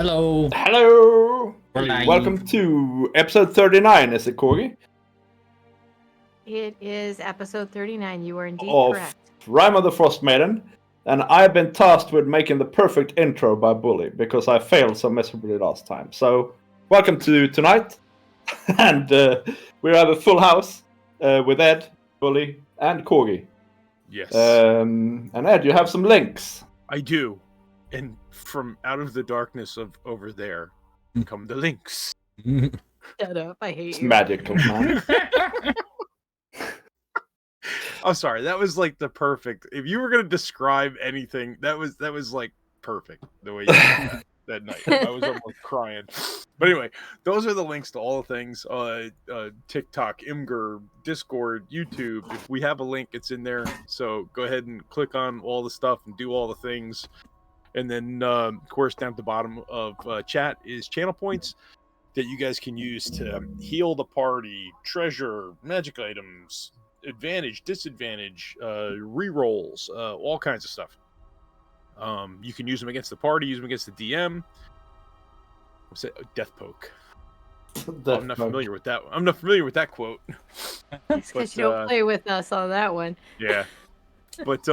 Hello. Hello. We're live. Welcome to episode 39, is it, Corgi? It is episode 39. You are indeed Of correct. Rime of the Frost Maiden. And I've been tasked with making the perfect intro by Bully, because I failed so miserably last time. So, welcome to tonight. And we have a full house with Ed, Bully, and Corgi. Yes. And Ed, you have some links. I do. And from out of the darkness of over there come the links. Shut up. I hate It's you. magical, man. I'm sorry, that was like the perfect. If you were gonna describe anything, that was like perfect the way you did that night. I was almost crying. But anyway, those are the links to all the things. TikTok, Imgur, Discord, YouTube. If we have a link, it's in there. So go ahead and click on all the stuff and do all the things. And then, of course, down at the bottom of chat is channel points that you guys can use to heal the party, treasure, magic items, advantage, disadvantage, rerolls, all kinds of stuff. You can use them against the party, use them against the DM. What's it? Death poke. I'm not familiar with that. I'm not familiar with that quote. It's because you don't play with us on that one. Yeah, but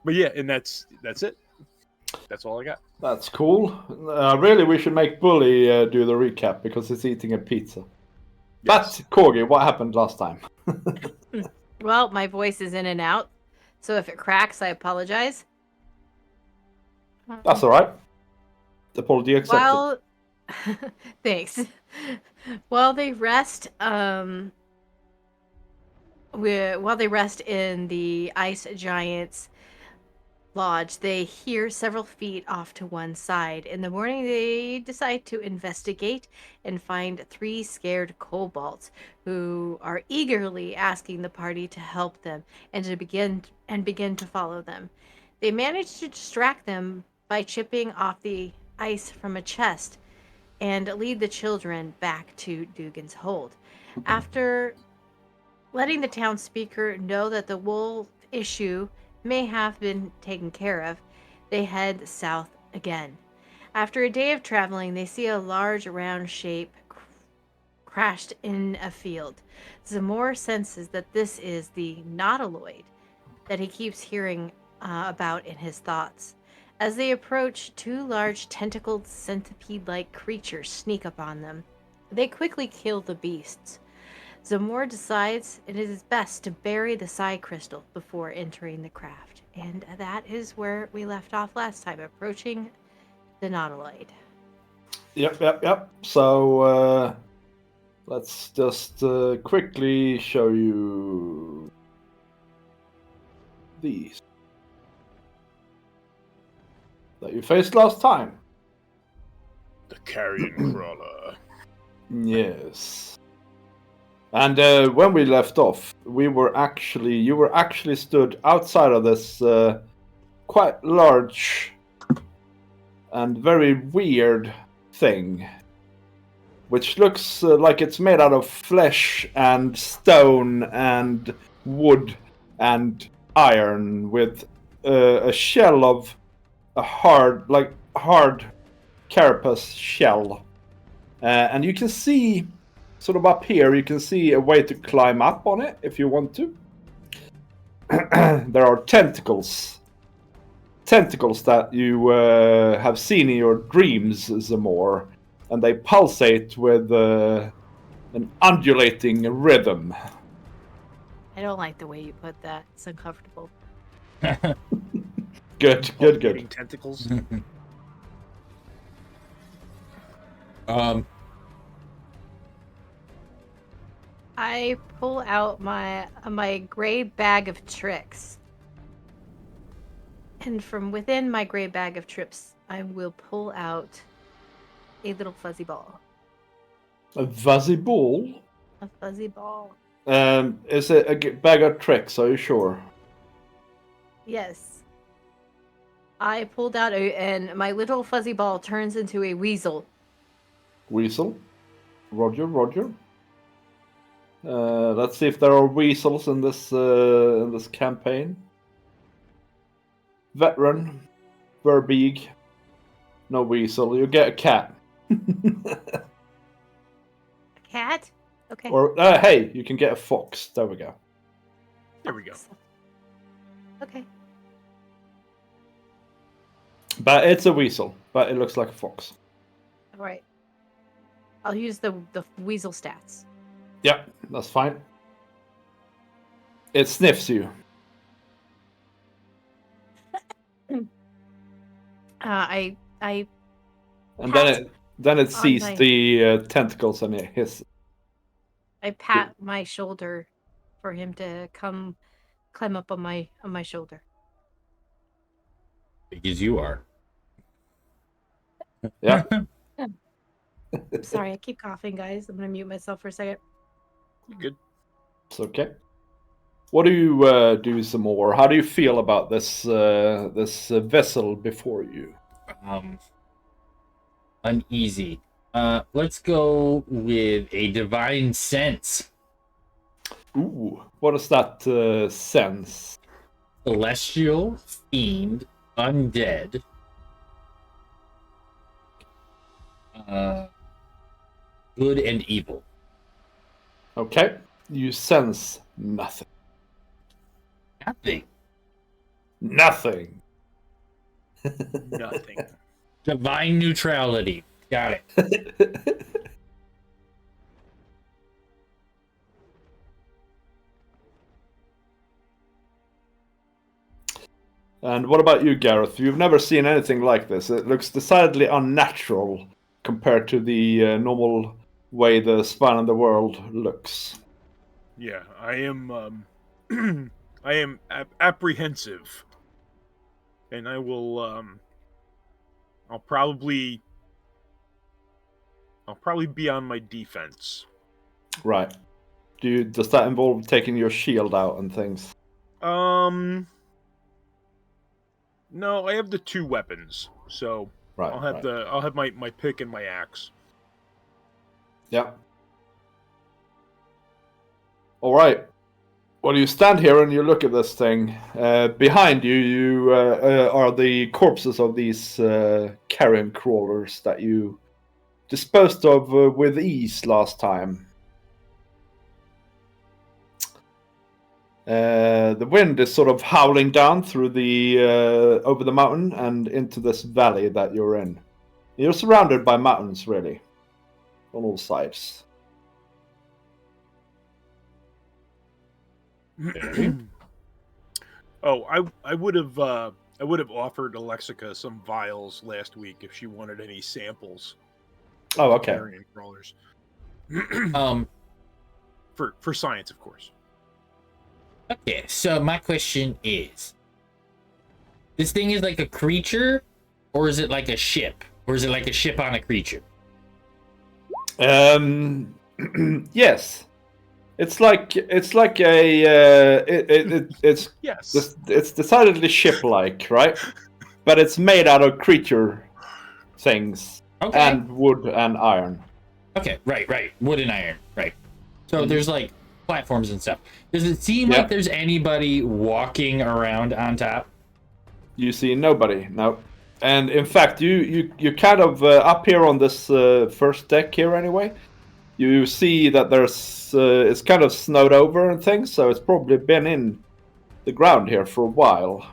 yeah, and that's it. That's all I got. That's cool. Really, we should make Bully do the recap because he's eating a pizza. Yes. But, Corgi, what happened last time? Well, my voice is in and out, so if it cracks, I apologize. That's alright. Apology accepted. Well, thanks. While they rest, while they rest in the ice giant's lodge, they hear several feet off to one side. In the morning, they decide to investigate and find 3 scared kobolds who are eagerly asking the party to help them and to begin to follow them. They manage to distract them by chipping off the ice from a chest and lead the children back to Dugan's hold. After letting the townspeople know that the wolf issue may have been taken care of, they head south again. After a day of traveling, they see a large round shape crashed in a field. Zamor senses that this is the nautiloid that he keeps hearing about in his thoughts. As they approach, 2 large tentacled centipede-like creatures sneak upon them. They quickly kill the beasts. Zamor decides it is best to bury the psi crystal before entering the craft. And that is where we left off last time, approaching the nautiloid. Yep. So, let's just quickly show you these that you faced last time. The carrion crawler. Yes. And when we left off, you were actually stood outside of this quite large and very weird thing, which looks like it's made out of flesh and stone and wood and iron, with a shell of a hard carapace shell, and you can see. Sort of up here, you can see a way to climb up on it if you want to. There are tentacles. Tentacles that you have seen in your dreams, Zamor. And they pulsate with an undulating rhythm. I don't like the way you put that. It's uncomfortable. Good. Eating tentacles. I pull out my gray bag of tricks. And from within my gray bag of tricks, I will pull out a little fuzzy ball. A fuzzy ball? A fuzzy ball. Is it a bag of tricks? Are you sure? Yes. I pulled out and my little fuzzy ball turns into a weasel. Weasel? Roger. Let's see if there are weasels in this campaign. Veteran, Verbeeg, No weasel. You get a cat. A cat? Okay. Or hey, you can get a fox. There we go. There we go. Okay. But it's a weasel. But it looks like a fox. All right. I'll use the weasel stats. Yeah, that's fine. It sniffs you. I And pat then it on sees my- the tentacles and it hisses. I pat my shoulder for him to climb up on my shoulder. Big as you are. Yeah. Sorry, I keep coughing, guys. I'm gonna mute myself for a second. You good? It's okay. What do you do some more? How do you feel about this vessel before you? Uneasy. Let's go with a divine sense. Ooh, what does that sense? Celestial, fiend, undead. Good and evil. Okay, you sense nothing. Nothing. Nothing. Nothing. Divine neutrality. Got it. And what about you, Gareth? You've never seen anything like this. It looks decidedly unnatural compared to the normal way the spine of the world looks. Yeah, I am. I am apprehensive, and I will. I'll probably be on my defense. Right. Does that involve taking your shield out and things? No, I have the two weapons, so Right. I'll have my pick and my axe. Yeah. All right. Well, you stand here and you look at this thing. Behind you, are the corpses of these carrion crawlers that you disposed of with ease last time. The wind is sort of howling down through the over the mountain and into this valley that you're in. You're surrounded by mountains, really, on all sides. Oh, I would have offered Alexica some vials last week if she wanted any samples. Oh, okay. Carrion crawlers. For science, of course. Okay, so my question is, this thing is like a creature, or is it like a ship? Or is it like a ship on a creature? Yes. It's like a it's Yes. it's decidedly ship-like, right? But it's made out of creature things Okay. and wood and iron. Okay, right. Wood and iron, right. So there's like platforms and stuff. Does it seem Yeah. like there's anybody walking around on top? You see nobody, no. And in fact, you kind of up here on this first deck here anyway. You see that there's it's kind of snowed over and things, so it's probably been in the ground here for a while.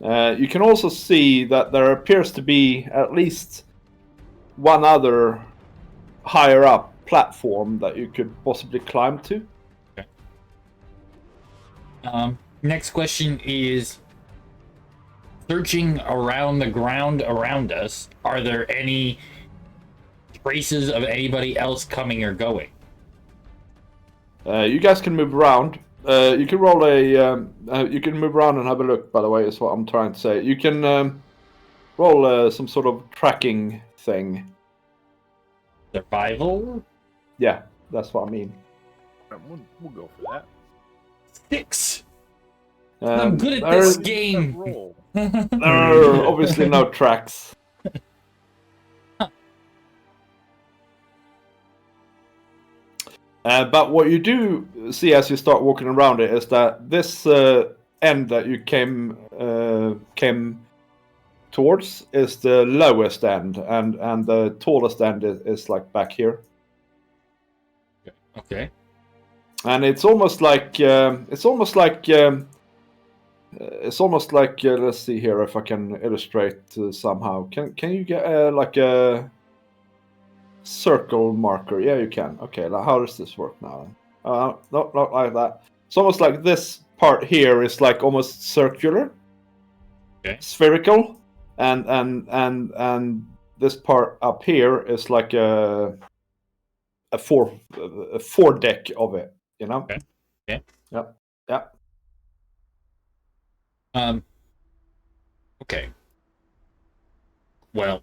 You can also see that there appears to be at least one other higher up platform that you could possibly climb to. Next question is, searching around the ground around us, are there any traces of anybody else coming or going? You guys can move around. You can roll you can move around and have a look, by the way, is what I'm trying to say. You can roll some sort of tracking thing. Survival? Yeah, that's what I mean. We'll go for that. 6. I'm good at there this is- game. Roll. There are obviously no tracks. But what you do see as you start walking around it is that this end that you came towards is the lowest end, and the tallest end is like back here. Okay. And it's almost like let's see here if I can illustrate somehow. Can you get like a circle marker? Yeah, you can. Okay, how does this work now? No, not like that. It's almost like this part here is like almost circular, spherical, and this part up here is like a four deck of it. You know? Okay. Yeah. Yep. Yep. Okay. Well,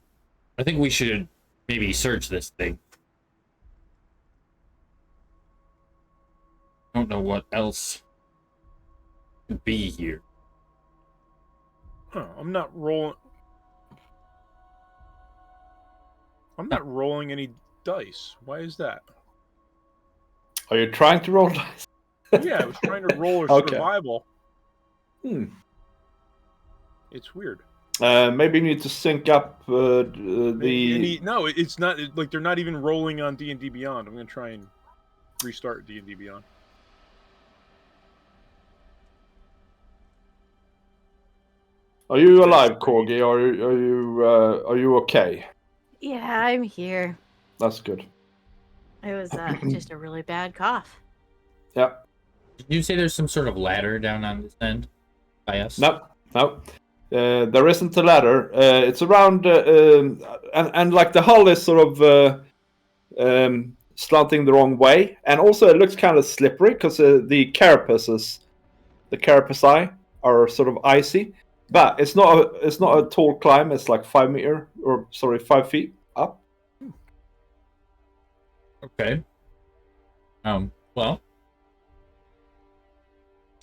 I think we should maybe search this thing. I don't know what else could be here. Huh, I'm not rolling any dice. Why is that? Are you trying to roll dice? Yeah, I was trying to roll a Okay. survival. It's weird. Maybe you need to sync up No, it's not like they're not even rolling on D&D Beyond. I'm gonna try and restart D&D Beyond. Are you alive, Corgi? Are you okay? Yeah, I'm here. That's good. It was just a really bad cough. Yep. Did you say there's some sort of ladder down on this end by us? No. There isn't a ladder. It's around, and like the hull is sort of slanting the wrong way, and also it looks kind of slippery because the carapaces are sort of icy. But it's not a tall climb. It's like 5 feet up. Okay. Well,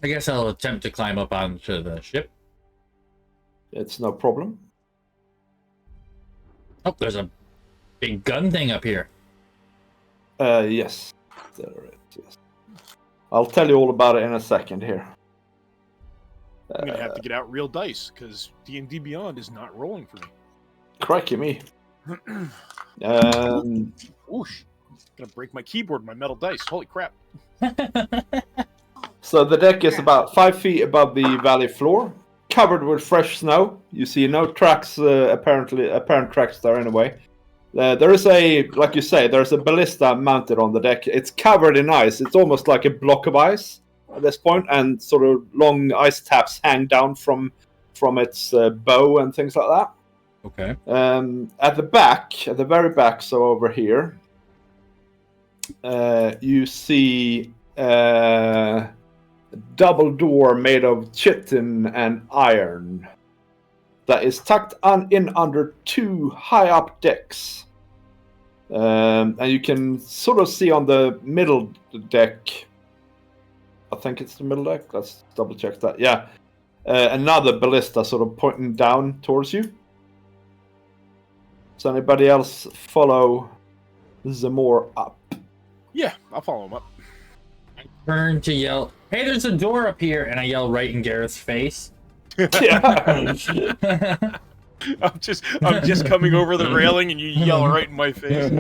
I guess I'll attempt to climb up onto the ship. It's no problem. Oh, there's a big gun thing up here. Yes. There it is. I'll tell you all about it in a second here. I'm gonna have to get out real dice because D&D Beyond is not rolling for me. Crikey me. Whoosh! Gonna break my keyboard, my metal dice. Holy crap! So the deck is about 5 feet above the valley floor, covered with fresh snow. You see no tracks, apparent tracks there anyway. There is like you say, there's a ballista mounted on the deck. It's covered in ice. It's almost like a block of ice at this point, and sort of long ice taps hang down from its bow and things like that. Okay. At the very back, so over here, you see a double door made of chitin and iron that is tucked in under 2 high up decks. And you can sort of see on the middle deck, I think it's the middle deck, let's double check that, yeah, another ballista sort of pointing down towards you. Does anybody else follow Zamor up? Yeah, I'll follow him up. I turn to yell, "Hey, there's a door up here!" And I yell right in Gareth's face. Yeah. I'm just coming over the railing and you yell right in my face.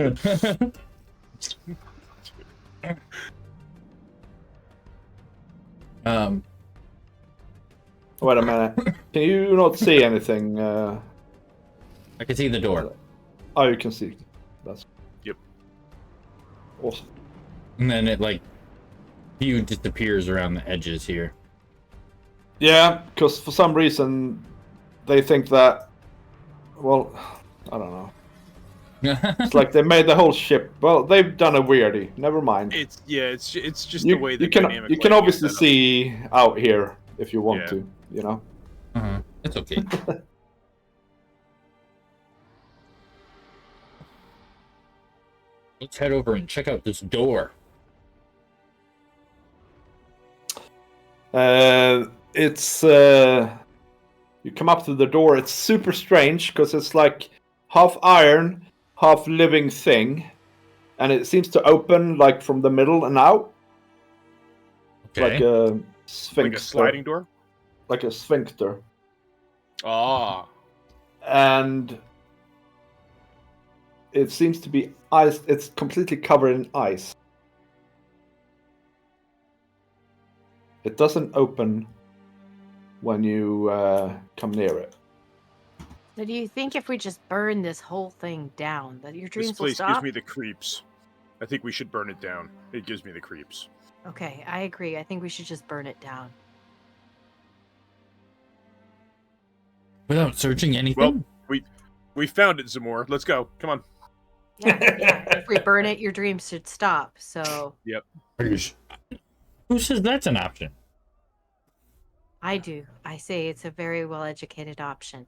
Wait a minute. Can you not see anything? I can see the door. Oh, you can see. That's Yep. awesome. And then it, like, view disappears around the edges here. Yeah, because for some reason they think that. Well, I don't know. It's like they made the whole ship. Well, they've done a weirdie. Never mind. It's just the way the you can dynamic you can lighting obviously is set up. see out here if you want Yeah. to. You know. It's okay. Let's head over and check out this door. It's you come up to the door. It's super strange because it's like half iron, half living thing, and it seems to open like from the middle and out, Okay. like a sphincter. Like a sliding door. Like a sphincter. Ah, and it seems to be ice. It's completely covered in ice. It doesn't open when you come near it. So do you think if we just burn this whole thing down, that your This dreams will place stop? gives me the creeps. I think we should burn it down. It gives me the creeps. Okay, I agree. I think we should just burn it down. Without searching anything? We found it, Zamora. Let's go. Come on. Yeah. If we burn it, your dreams should stop. So Who says that's an option? I do. I say it's a very well-educated option.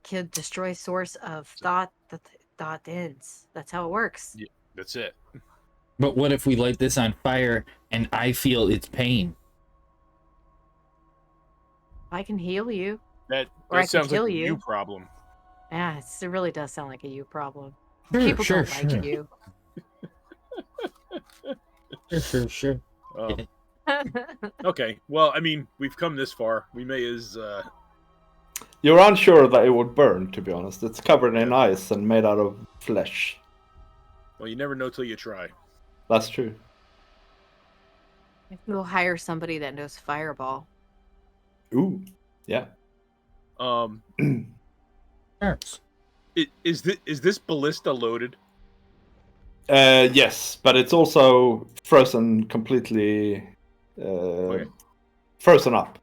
Could destroy source of thought. The thought ends. That's how it works. Yeah, that's it. But what if we light this on fire and I feel its pain? I can heal you. That Or I can sounds kill like a you. you problem. Yeah, it really does sound like a you problem. Sure, People sure, don't like you. Sure. Okay. Well, I mean, we've come this far. We may as You're unsure that it would burn, to be honest. It's covered in ice and made out of flesh. well, you never know till you try. That's true. We'll hire somebody that knows fireball. Ooh, yeah. Is this ballista loaded? Yes, but it's also frozen completely. Okay. Frozen up.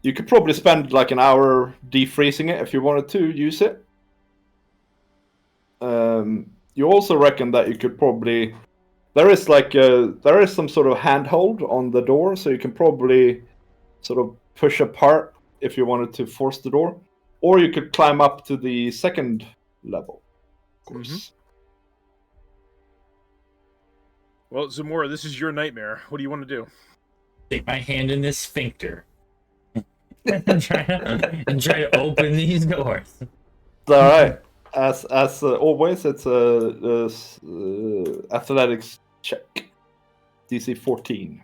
You could probably spend like an hour defreezing it if you wanted to use it. You also reckon that you could probably. There is some sort of handhold on the door, so you can probably sort of push apart if you wanted to force the door, or you could climb up to the second level. Of course. Well, Zamora, this is your nightmare. What do you want to do? Take my hand in this sphincter and try to open these doors. All right. As always, it's a athletics check. DC 14.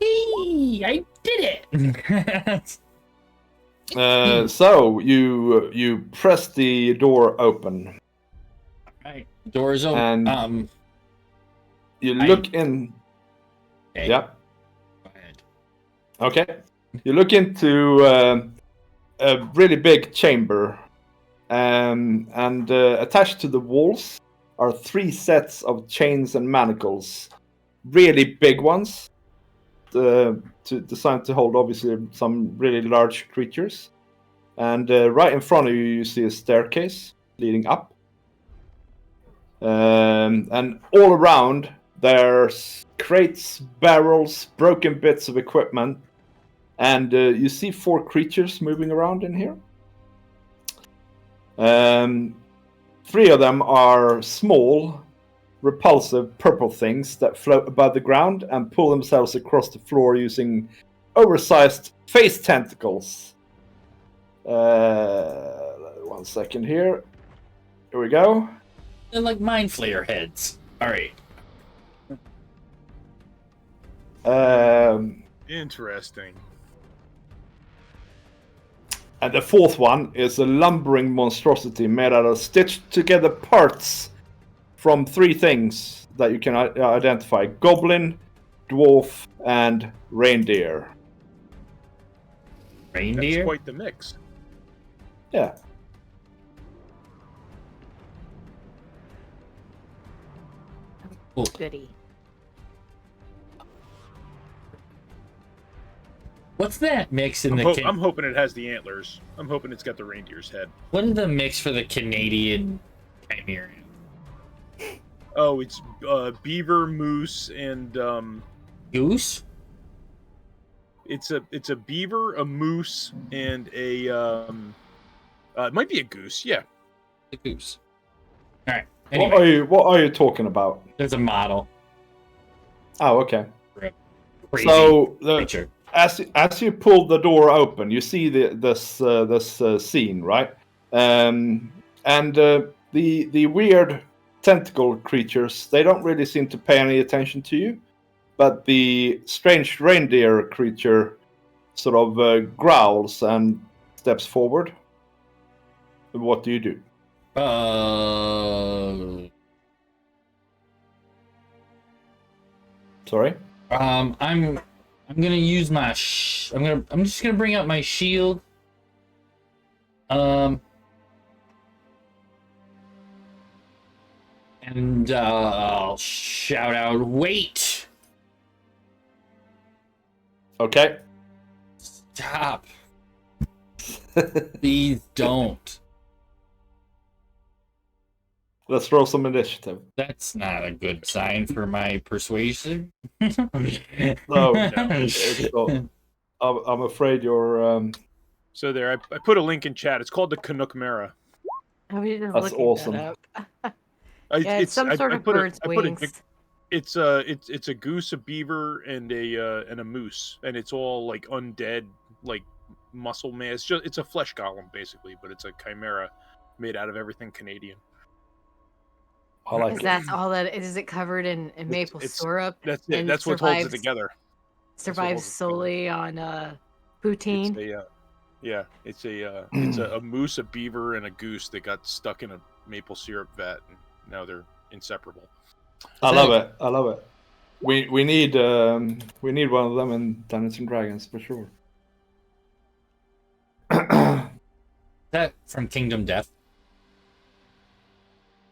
Hey, I did it! So you press the door open. Right, doors open. And you look in. Okay. Yeah. Go ahead. Okay. You look into a really big chamber, and attached to the walls are 3 sets of chains and manacles, really big ones, designed to hold obviously some really large creatures. And right in front of you, you see a staircase leading up. And all around there's crates, barrels, broken bits of equipment, and you see 4 creatures moving around in here. 3 of them are small, repulsive purple things that float above the ground and pull themselves across the floor using oversized face tentacles. 1 second here. Here we go. They're like mind flayer heads. All right. Interesting. And the 4th one is a lumbering monstrosity made out of stitched together parts from 3 things that you can identify: goblin, dwarf, and reindeer. Reindeer? That's quite the mix. Yeah. Cool. Goody. What's that mix in the... I'm hoping it has the antlers. I'm hoping it's got the reindeer's head. What is the mix for the Canadian chimera? Oh, it's beaver, moose, and Goose? it's a beaver, a moose, and a it might be a goose. Yeah. The goose. All right. What Anyway, what are you talking about? there's a model. Oh, okay. Crazy So creature. as you pull the door open, you see this scene, right? And the weird tentacle creatures, they don't really seem to pay any attention to you, but the strange reindeer creature sort of growls and steps forward. What do you do? Sorry. I'm gonna use my I'm just gonna bring out my shield. And I'll shout out, "Wait! Okay. Stop! Please don't." Let's roll some initiative. That's not a good sign for my persuasion. No, it's not. I'm afraid you're. So there, I put a link in chat. It's called the Canuck Mara. I was just That's looking awesome. that up. Yeah, it's some sort of put bird's wings. It's a goose, a beaver, and a moose, and it's all like undead, like muscle man. It's a flesh golem basically, but it's a chimera made out of everything Canadian. I like Because it. that's all that is it covered in maple syrup. That's it. and That's what holds it together. Survives solely on poutine. It's a moose, a beaver, and a goose that got stuck in a maple syrup vat, and now they're inseparable. I love it. We need one of them in Dungeons and Dragons for sure. That from Kingdom Death.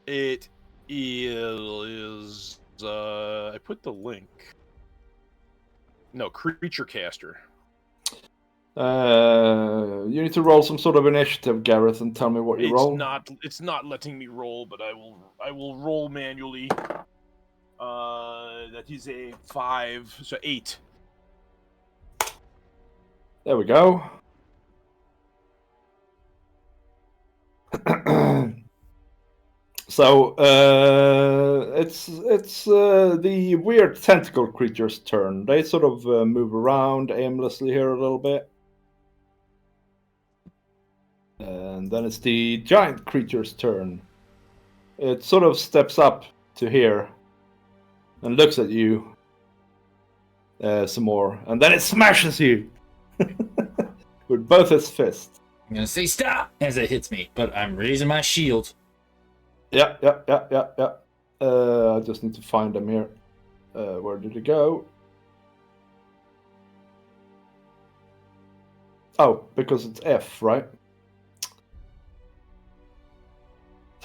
It is. I put the link. No, Creature Caster. You need to roll some sort of initiative, Gareth, and tell me what you roll. It's not letting me roll, but I will roll manually. That is a 5, so 8. There we go. So it's the weird tentacle creature's turn. They sort of move around aimlessly here a little bit. And then it's the giant creature's turn. It sort of steps up to here and looks at you some more. And then it smashes you with both its fists. I'm gonna say stop as it hits me, but I'm raising my shield. Yeah. I just need to find them here. Where did it go? Oh, because it's F, right?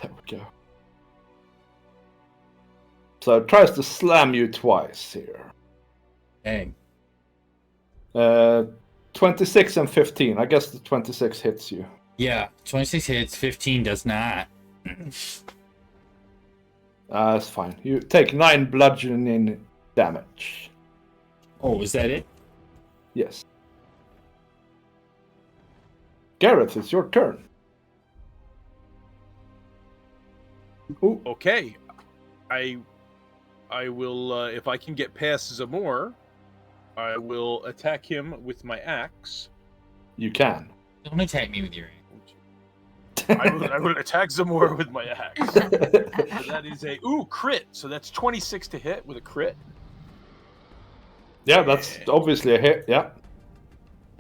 There we go. So it tries to slam you twice here. Dang. 26 and 15. I guess the 26 hits you. Yeah, 26 hits, 15 does not. That's fine. You take 9 bludgeoning damage. Oh, is that it? Yes. Gareth, it's your turn. Ooh. Okay, I will if I can get past Zamor, I will attack him with my axe. You can. Don't attack me with your I will attack Zamor with my axe. So that is a crit. So that's 26 to hit with a crit. Yeah, that's obviously a hit. Yeah.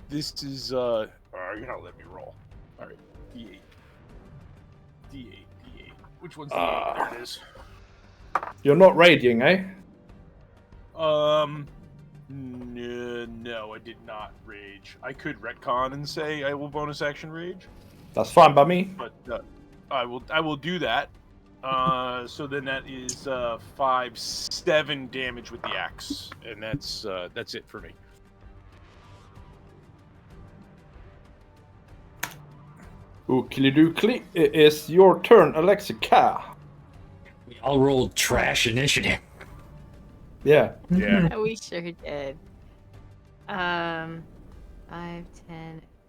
This is you're gonna let me roll. All right, D8. Which one's D8? There it is. You're not raging, eh? No, I did not rage. I could retcon and say I will bonus action rage. That's fine by me. But I will do that. So then that is 5, 7 damage with the axe, and that's it for me. Ookly dookly. It is your turn, Alexica. We all rolled trash initiative. Yeah. Yeah. We sure did. 5, 10,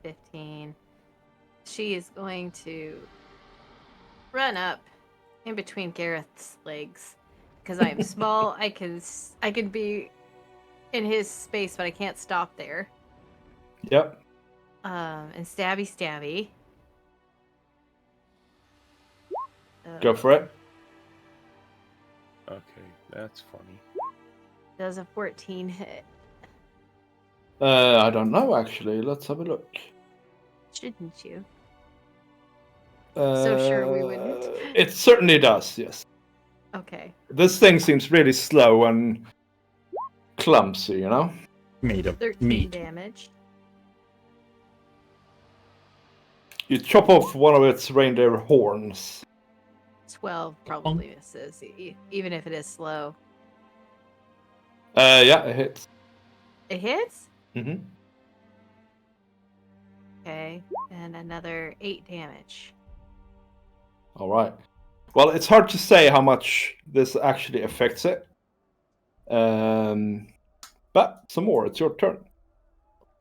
15. She is going to run up in between Gareth's legs because I am small. I can be in his space, but I can't stop there. Yep. And stabby. Go for it. Okay, that's funny. Does a 14 hit? I don't know actually. Let's have a look. Shouldn't you? So sure we wouldn't. It certainly does, yes. Okay. This thing seems really slow and clumsy, you know? Made of 13 meat. damage. You chop off one of its reindeer horns. 12 probably misses, even if it is slow. Yeah, it hits. It hits? Mm-hmm. Okay. And another 8 damage. All right. Well, it's hard to say how much this actually affects it. But some more. It's your turn.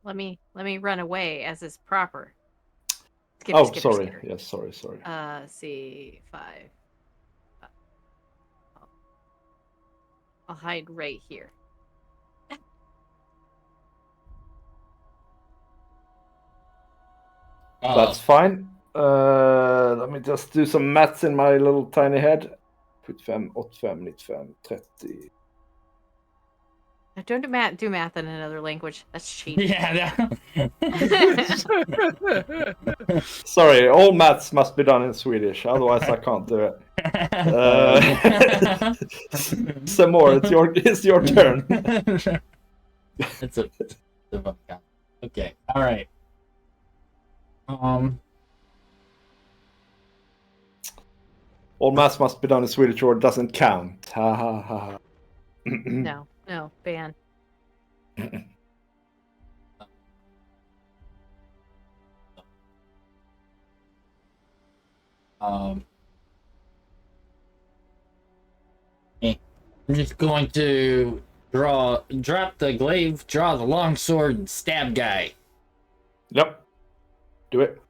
Let me run away as is proper. Sorry. Yes, sorry. See, 5. I'll hide right here. That's fine. Let me just do some maths in my little tiny head. 75, 85, 95, 30. I don't do math in another language. That's cheating. Yeah. Sorry, all maths must be done in Swedish, otherwise I can't do it. Some more. It's your turn. It's a okay. All right. All maths must be done in Swedish or it doesn't count. Ha ha ha. No, ban. I'm just going to drop the glaive, draw the long sword, and stab guy. Yep. Do it.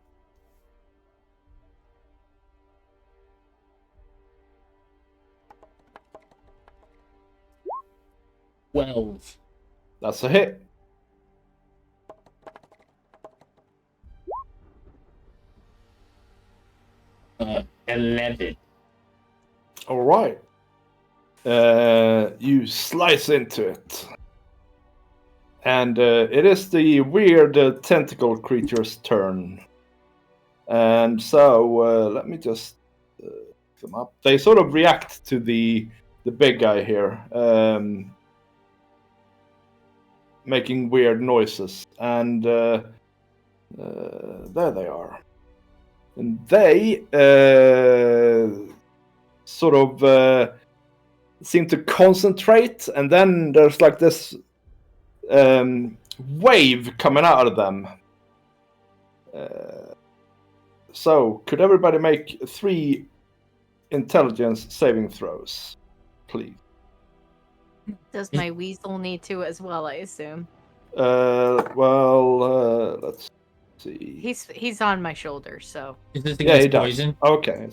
Twelve. That's a hit. Uh, 11. All right. You slice into it. And it is the weird tentacle creature's turn. And so, let me just come up. They sort of react to the big guy here. Making weird noises. And there they are. And they sort of seem to concentrate, and then there's like this wave coming out of them. So, could everybody make 3 intelligence saving throws, please? Does my weasel need to as well, I assume? Let's see. He's on my shoulder, so. Is this Yeah, he against poison? does. Okay.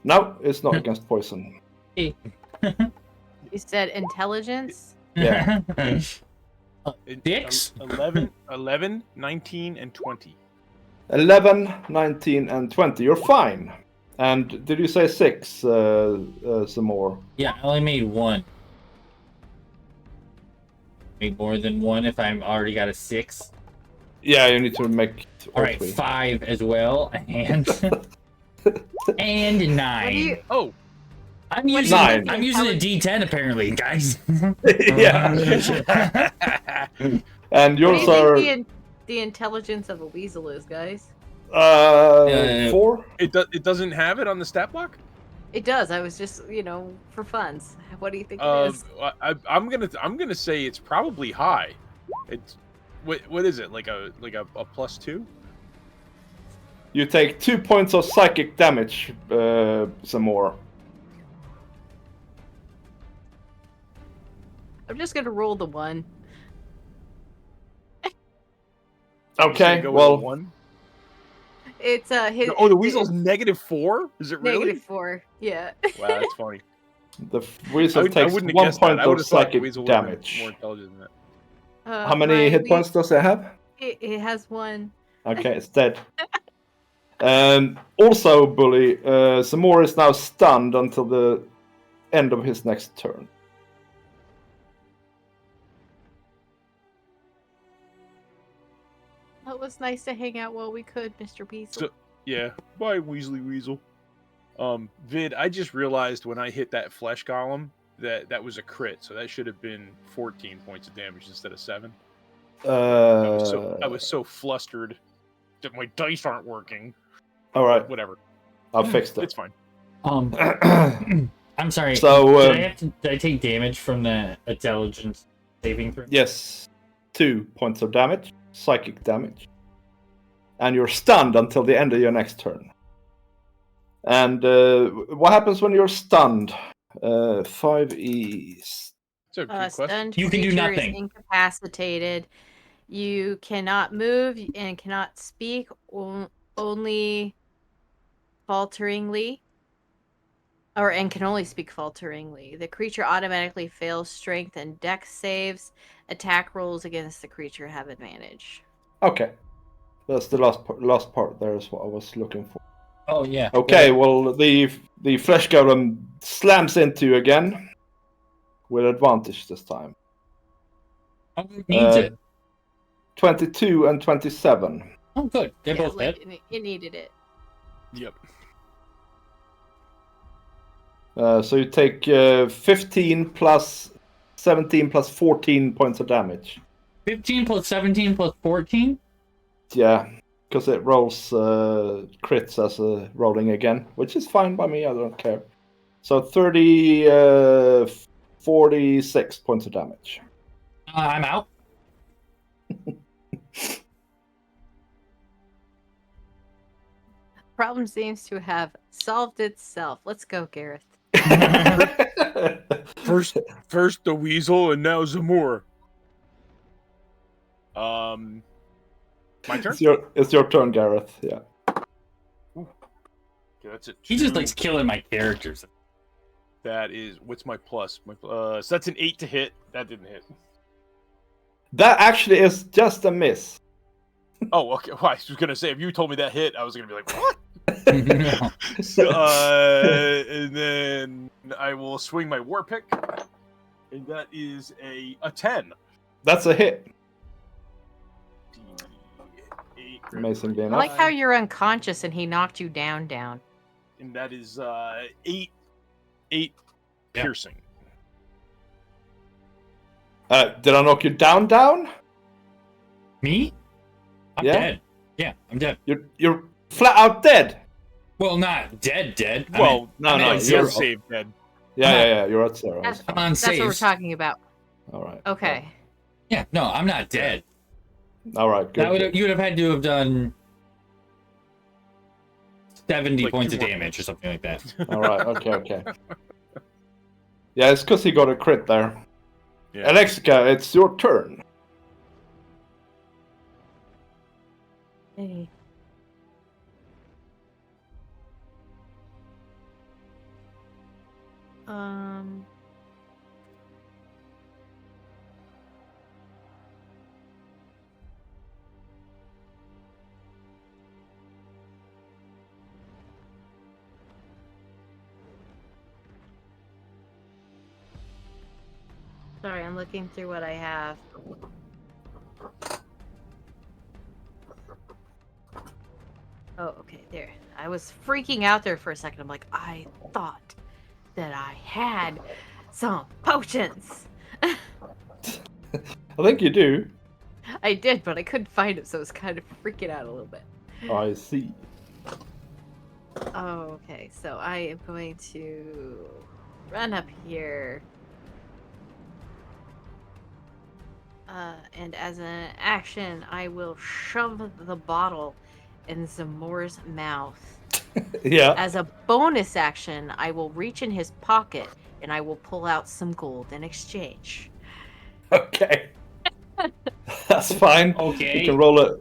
No, it's not against poison. You said intelligence? Yeah. Dicks? 11, 19, and 20. 11, 19, and 20. You're fine. And did you say 6? Some more. Yeah, I only made 1. Made more than 1 if I'm already got a 6. Yeah, you need to make All right, 3. 5 as well, and 9. Oh, I'm using Nine. I'm using a D10 apparently, guys. Yeah. And What yours do you are think the intelligence of a weasel is, guys? 4. it doesn't have it on the stat block. It does. I was just, for funs. What do you think it is? I'm gonna say it's probably high. It's what is it like a +2? You take 2 points of psychic damage. Some more. I'm just gonna roll the 1. Okay. Go Well. with a 1. It's his. Oh, the weasel's -4. Is it really? -4. Yeah. Wow, that's funny. The weasel I takes wouldn't have 1 guessed that. point I would of have thought the psychic weasel would have been damage. more intelligent than that. How many hit points does it have? It has 1. Okay, it's dead. Also, Bully, Samor is now stunned until the end of his next turn. It was nice to hang out while we could, Mr. Weasel. So, yeah, bye, Weasley Weasel. Vid, I just realized when I hit that flesh column that was a crit, so that should have been 14 points of damage instead of 7. I was so flustered that my dice aren't working. All right, Whatever. I'll fix it. It's fine. I'm sorry. So, did I take damage from the intelligence saving throw? Yes, 2 points of damage, psychic damage, and you're stunned until the end of your next turn. And what happens when you're stunned? 5e. It's a good question. Stunned You can do creature is nothing. incapacitated. You cannot move and cannot speak, only falteringly. And can only speak falteringly. The creature automatically fails strength and dex saves. Attack rolls against the creature have advantage. Okay, that's the last part. There is what I was looking for. Oh yeah. Okay, well the flesh golem slams into you again with advantage this time. Oh, it needs it. 22 and 27. Oh, good. They both hit. It needed it. Yep. So you take 15 plus 17 plus 14 points of damage. 15 plus 17 plus 14? Yeah, because it rolls crits as a rolling again, which is fine by me. I don't care. So 46 points of damage. I'm out. Problem seems to have solved itself. Let's go, Gareth. First the weasel, and now Zamor. My turn. It's your turn, Gareth. Yeah. Okay, that's it. He just likes killing my characters. That is what's my plus? So that's an 8 to hit. That didn't hit. That actually is just a miss. Oh, okay. Well, I was gonna say if you told me that hit, I was gonna be like, what? And then I will swing my war pick, and that is a 10. That's a hit. 8, Amazingly I enough. like how you're unconscious and he knocked you down. and that is 8 Yeah. piercing. Did I knock you down? Me? I'm Yeah? dead. Yeah, I'm dead. You're flat out dead. Well, not dead. Well, no, no, it's you're you're- saved dead. Yeah. You're at 0. That's, I'm on that's what we're saves. talking about. All right. Okay. Yeah, no, I'm not dead. All right. Good. good. You would have had to have done 70 Like points of 2 more damage or something like that. All right. Okay. Yeah, it's because he got a crit there. Yeah. Alexica, it's your turn. Hey. Sorry, I'm looking through what I have. Oh, okay, there. I was freaking out there for a second. I'm like, I thought that I had some potions. I think you do. I did, but I couldn't find it, so I was kind of freaking out a little bit. I see. Oh, okay. So I am going to run up here. And as an action, I will shove the bottle in Zamor's mouth. Yeah. As a bonus action, I will reach in his pocket and I will pull out some gold in exchange. Okay. That's fine. Okay. You can roll a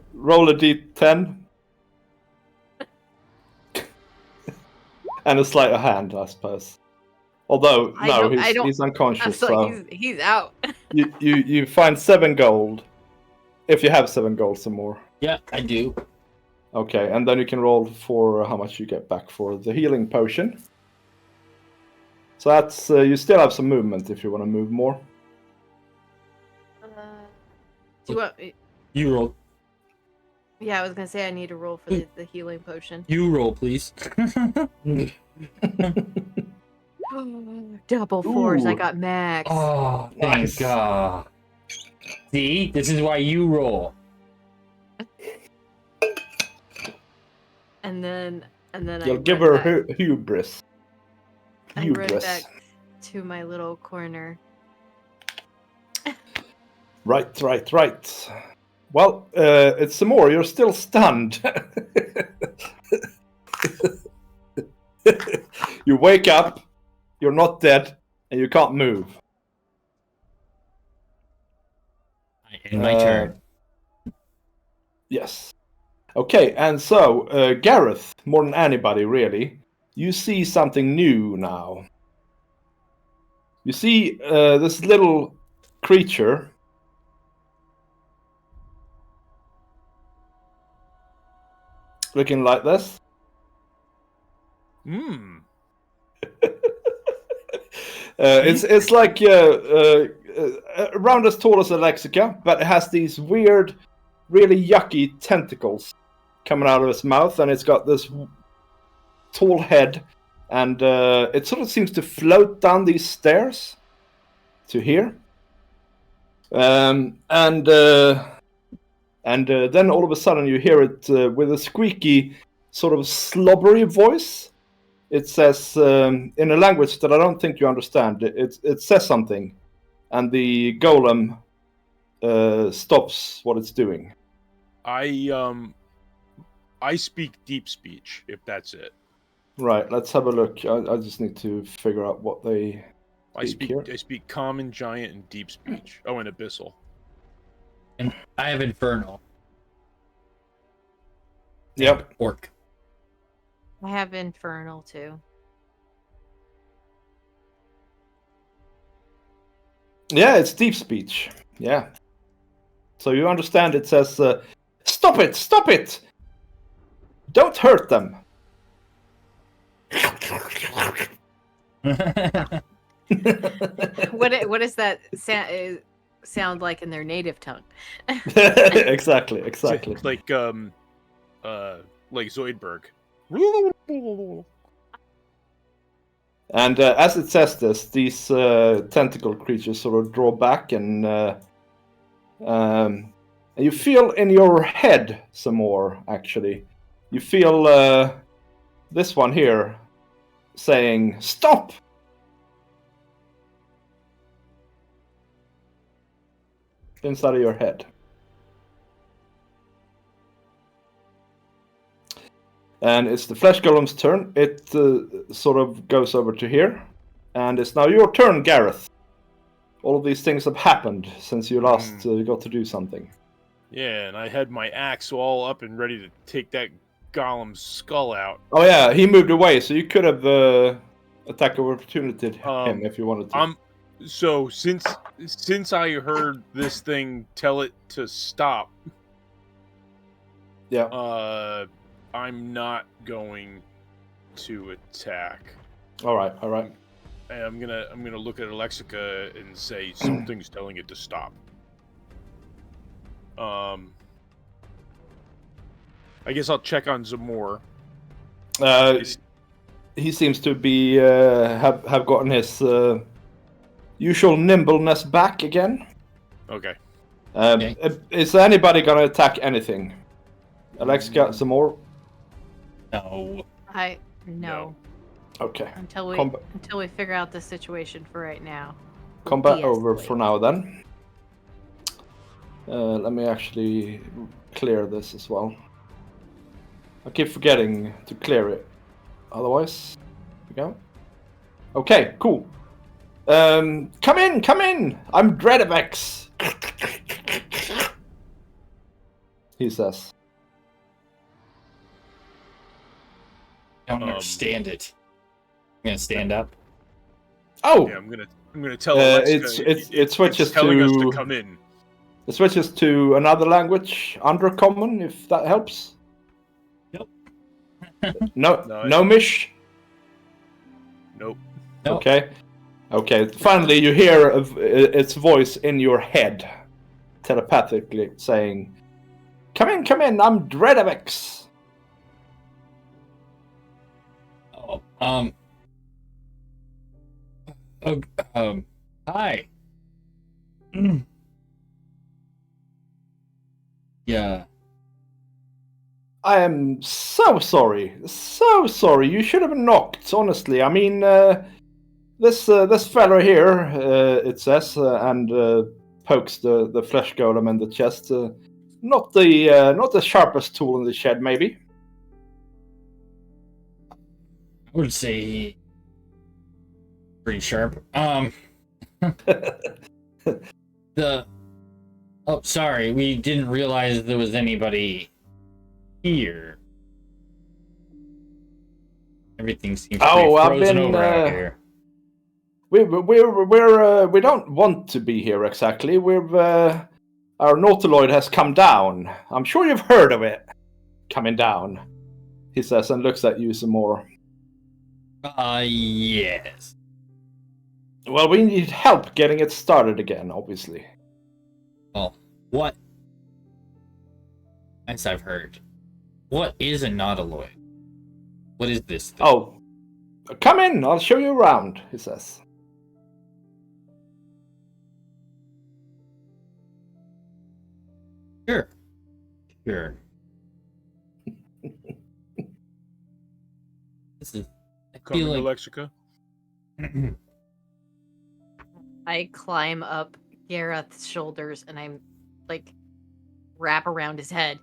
d10. And a sleight of hand, I suppose. Although, no, he's unconscious, so he's out. you find 7 gold. If you have 7 gold, some more. Yeah, I do. Okay, and then you can roll for how much you get back for the healing potion. So that's you still have some movement if you want to move more. Do you want? You roll. Yeah, I was gonna say I need to roll for the healing potion. You roll, please. Double fours. I Ooh. got max. Oh, thank Nice. God. See, this is why you roll. And then You'll I give run her back. hubris. I run Hubris. back to my little corner. Right. Well, it's some more. You're still stunned. You wake up, you're not dead, and you can't move. I end my turn. Yes. Okay, and so, Gareth, more than anybody really, you see something new now. You see this little creature. Looking like this. Hmm. It's like around as tall as Alexica, but it has these weird, really yucky tentacles coming out of its mouth, and it's got this tall head, and it sort of seems to float down these stairs to here. And then all of a sudden you hear it with a squeaky, sort of slobbery voice. It says in a language that I don't think you understand. It says something, and the golem stops what it's doing. I speak deep speech, if that's it. Right, let's have a look. I just need to figure out what they speak here. I speak common, giant, and deep speech. Oh, and abyssal. And I have infernal. Yep. Orc. I have infernal too. Yeah, it's deep speech. Yeah. So you understand it says, stop it! Don't hurt them! What does that sound like in their native tongue? Exactly. Like Zoidberg. And as it says this, these tentacle creatures sort of draw back, and you feel in your head some more, actually. You feel this one here saying, stop! Inside of your head. And it's the flesh golem's turn. It sort of goes over to here. And it's now your turn, Gareth. All of these things have happened since you last got to do something. Yeah, and I had my axe all up and ready to take that golem's skull out. Oh yeah, he moved away, so you could have attack of opportunity him if you wanted to. So since I heard this thing tell it to stop, yeah. I'm not going to attack. All right. And I'm gonna look at Alexica and say something's telling it to stop. I guess I'll check on Zamor. He seems to be have gotten his usual nimbleness back again. Okay. Is anybody gonna attack anything? Alexica, Zamor? No. No. Okay. Until we figure out the situation for right now. Combat over for now then. Let me actually clear this as well. I keep forgetting to clear it. Otherwise, here we go. Okay, cool. Come in! I'm Dredavex! He says. I don't understand it. I'm gonna stand up. Oh! Yeah, I'm gonna tell Alexica it switches it's telling us to to come in. It switches to another language, Undercommon, if that helps. Nope. No Mish? Nope. Okay. Finally, you hear its voice in your head, telepathically saying, Come in. I'm Dreadavix. Oh, hi. Yeah. I am so sorry. So sorry. You should have knocked, honestly. I mean, this fellow here, it says, and pokes the flesh golem in the chest. Not the sharpest tool in the shed, maybe. I would say pretty sharp. The Oh, sorry, we didn't realize there was anybody here. Everything seems to be frozen over out here. We don't want to be here exactly. Our nautiloid has come down. I'm sure you've heard of it. Coming down, he says, and looks at you some more. Yes. Well, we need help getting it started again, obviously. Well, what? As I've heard, what is a nautiloid? What is this thing? Oh, come in. I'll show you around, he says. Sure. This is. I Coming feel to like. Lexica. I climb up Gareth's shoulders and I'm like wrap around his head.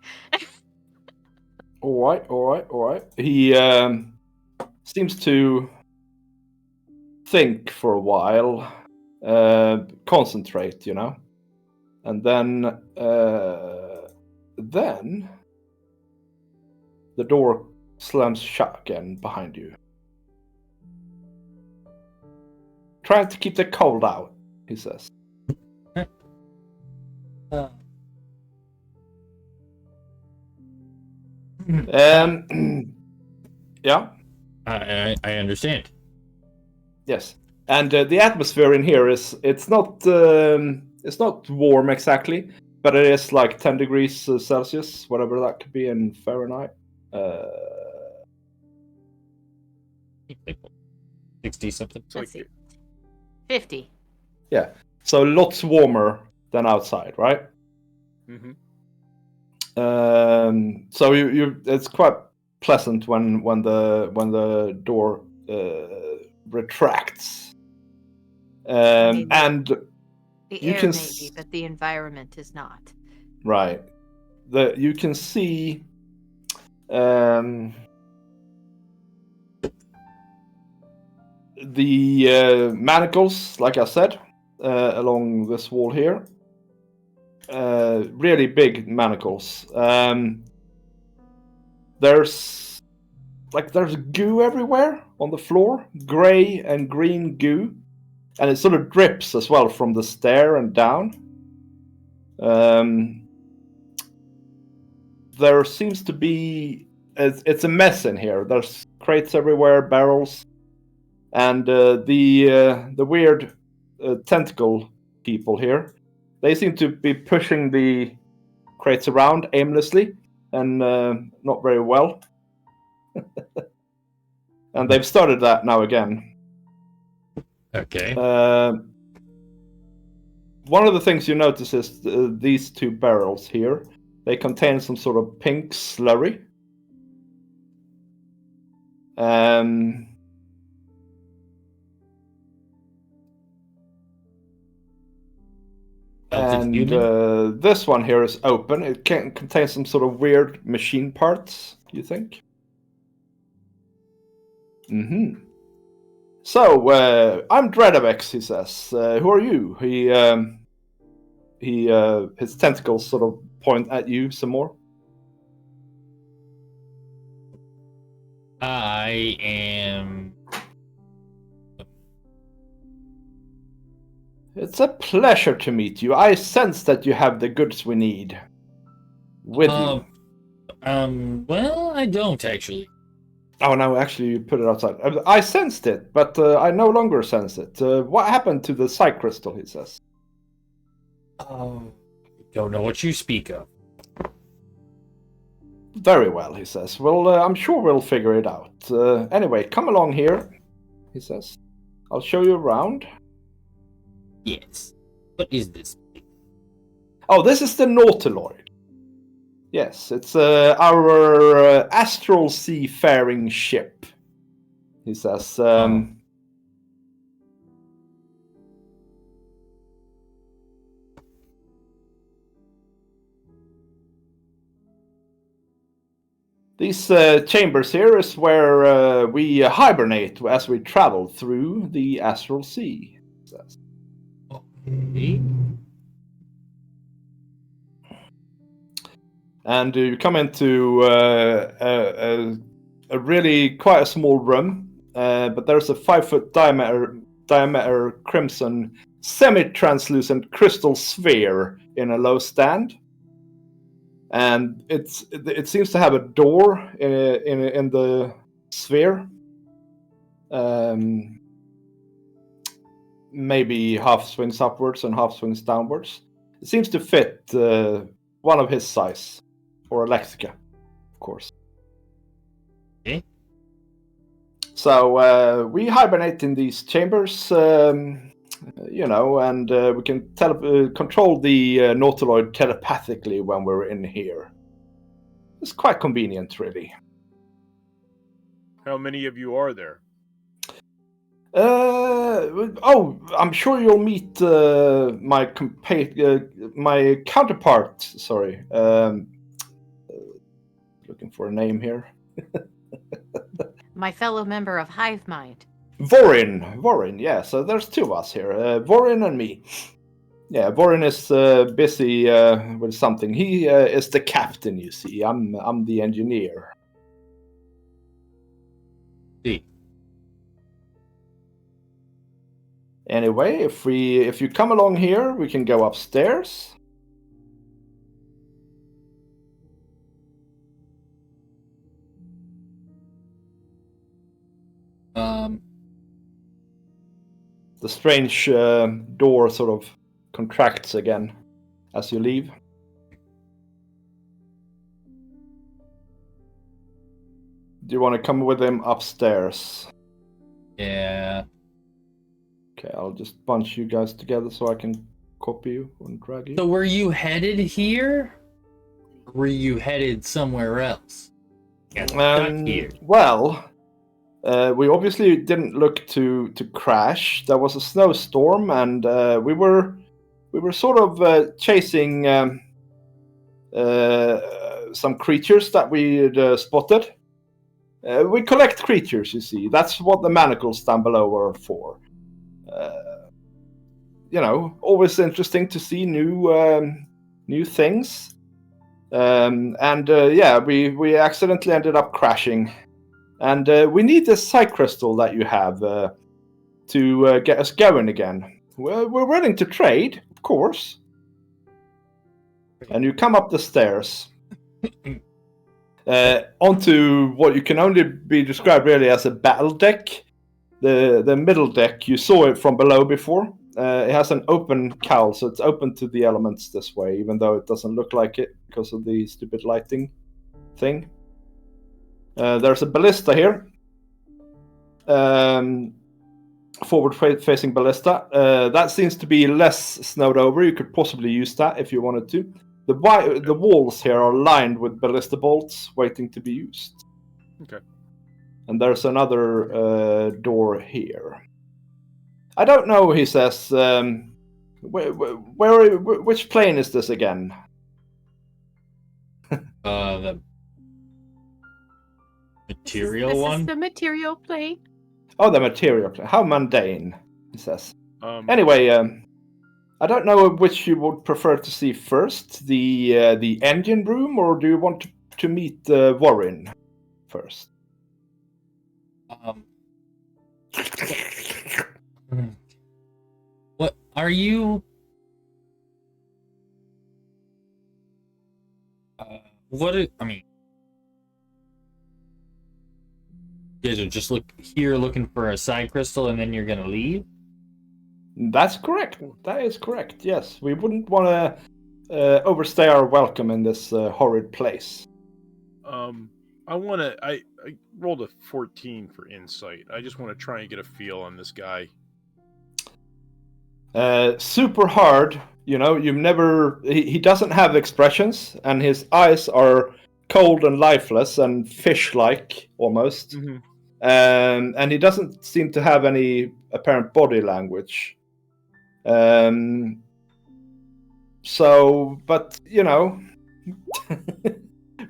All right. He seems to think for a while, concentrate, and then the door slams shut again behind you. Trying to keep the cold out, he says. Yeah. I understand. Yes, and the atmosphere in here it's not warm exactly, but it is like 10 degrees Celsius, whatever that could be in Fahrenheit. 60 something. Let's see. 50. Yeah, so lots warmer than outside, right? Mm-hmm. So you it's quite pleasant when the door retracts, and The you air can may be, but the environment is not. right. You can see the manacles, like I said, along this wall here. Really big manacles. There's goo everywhere on the floor, gray and green goo, and it sort of drips as well from the stair and down. There seems to be it's a mess in here. There's crates everywhere, barrels, and the weird tentacle people here. They seem to be pushing the crates around aimlessly and not very well. And they've started that now again. Okay. One of the things you notice is these two barrels here. They contain some sort of pink slurry. And this one here is open. It can contain some sort of weird machine parts, you think? Mm-hmm. So, I'm Dreadavix, he says. Who are you? His tentacles sort of point at you some more. I am. It's a pleasure to meet you. I sense that you have the goods we need with you. Well, I don't actually. Oh no, actually, you put it outside. I sensed it, but I no longer sense it. What happened to the psych crystal? He says. I don't know what you speak of. Very well, he says. Well, I'm sure we'll figure it out. Anyway, come along here, he says. I'll show you around. Yes. What is this? Oh, this is the Nautiloid. Yes, it's our astral seafaring ship, he says. These chambers here is where we hibernate as we travel through the astral sea, he says. Okay. And you come into a really quite a small room, but there's a 5-foot diameter crimson semi-translucent crystal sphere in a low stand, and it seems to have a door in the sphere, maybe half swings upwards and half swings downwards. It seems to fit one of his size, or Electrica, of course. Okay. So we hibernate in these chambers, and we can control the Nautiloid telepathically when we're in here. It's quite convenient, really. How many of you are there? I'm sure you'll meet my counterpart. Sorry, looking for a name here. My fellow member of Hive Mind. Vorin, yeah. So there's two of us here, Vorin and me. Yeah, Vorin is busy with something. He is the captain, you see. I'm the engineer. See. Anyway, if you come along here, we can go upstairs. The strange door sort of contracts again as you leave. Do you want to come with him upstairs? Yeah. Okay, I'll just bunch you guys together so I can copy you and drag you. So were you headed here? Or were you headed somewhere else? Got stuck here. Well, we obviously didn't look to crash. There was a snowstorm, and we were sort of chasing some creatures that we'd spotted. We collect creatures, you see. That's what the manacles down below are for. Always interesting to see new things. We accidentally ended up crashing. And we need this psi crystal that you have to get us going again. We're willing to trade, of course. And you come up the stairs onto what you can only be described really as a battle deck. The middle deck, you saw it from below before. It has an open cowl, so it's open to the elements this way, even though it doesn't look like it because of the stupid lighting thing. There's a ballista here. Forward-facing ballista. That seems to be less snowed over. You could possibly use that if you wanted to. The walls here are lined with ballista bolts waiting to be used. Okay. And there's another door here. I don't know, he says. Which plane is this again? The material This one? is the material plane. Oh, the material plane. How mundane, he says. Anyway, I don't know which you would prefer to see first, the engine room, or do you want to meet Warren first? What are you? I mean, you guys are just looking for a side crystal, and then you're gonna leave. That's correct. That is correct. Yes, we wouldn't want to overstay our welcome in this horrid place. I rolled a 14 for insight. I just want to try and get a feel on this guy. Super hard. You've never. He doesn't have expressions, and his eyes are cold and lifeless and fish-like almost. Mm-hmm. And he doesn't seem to have any apparent body language. So, but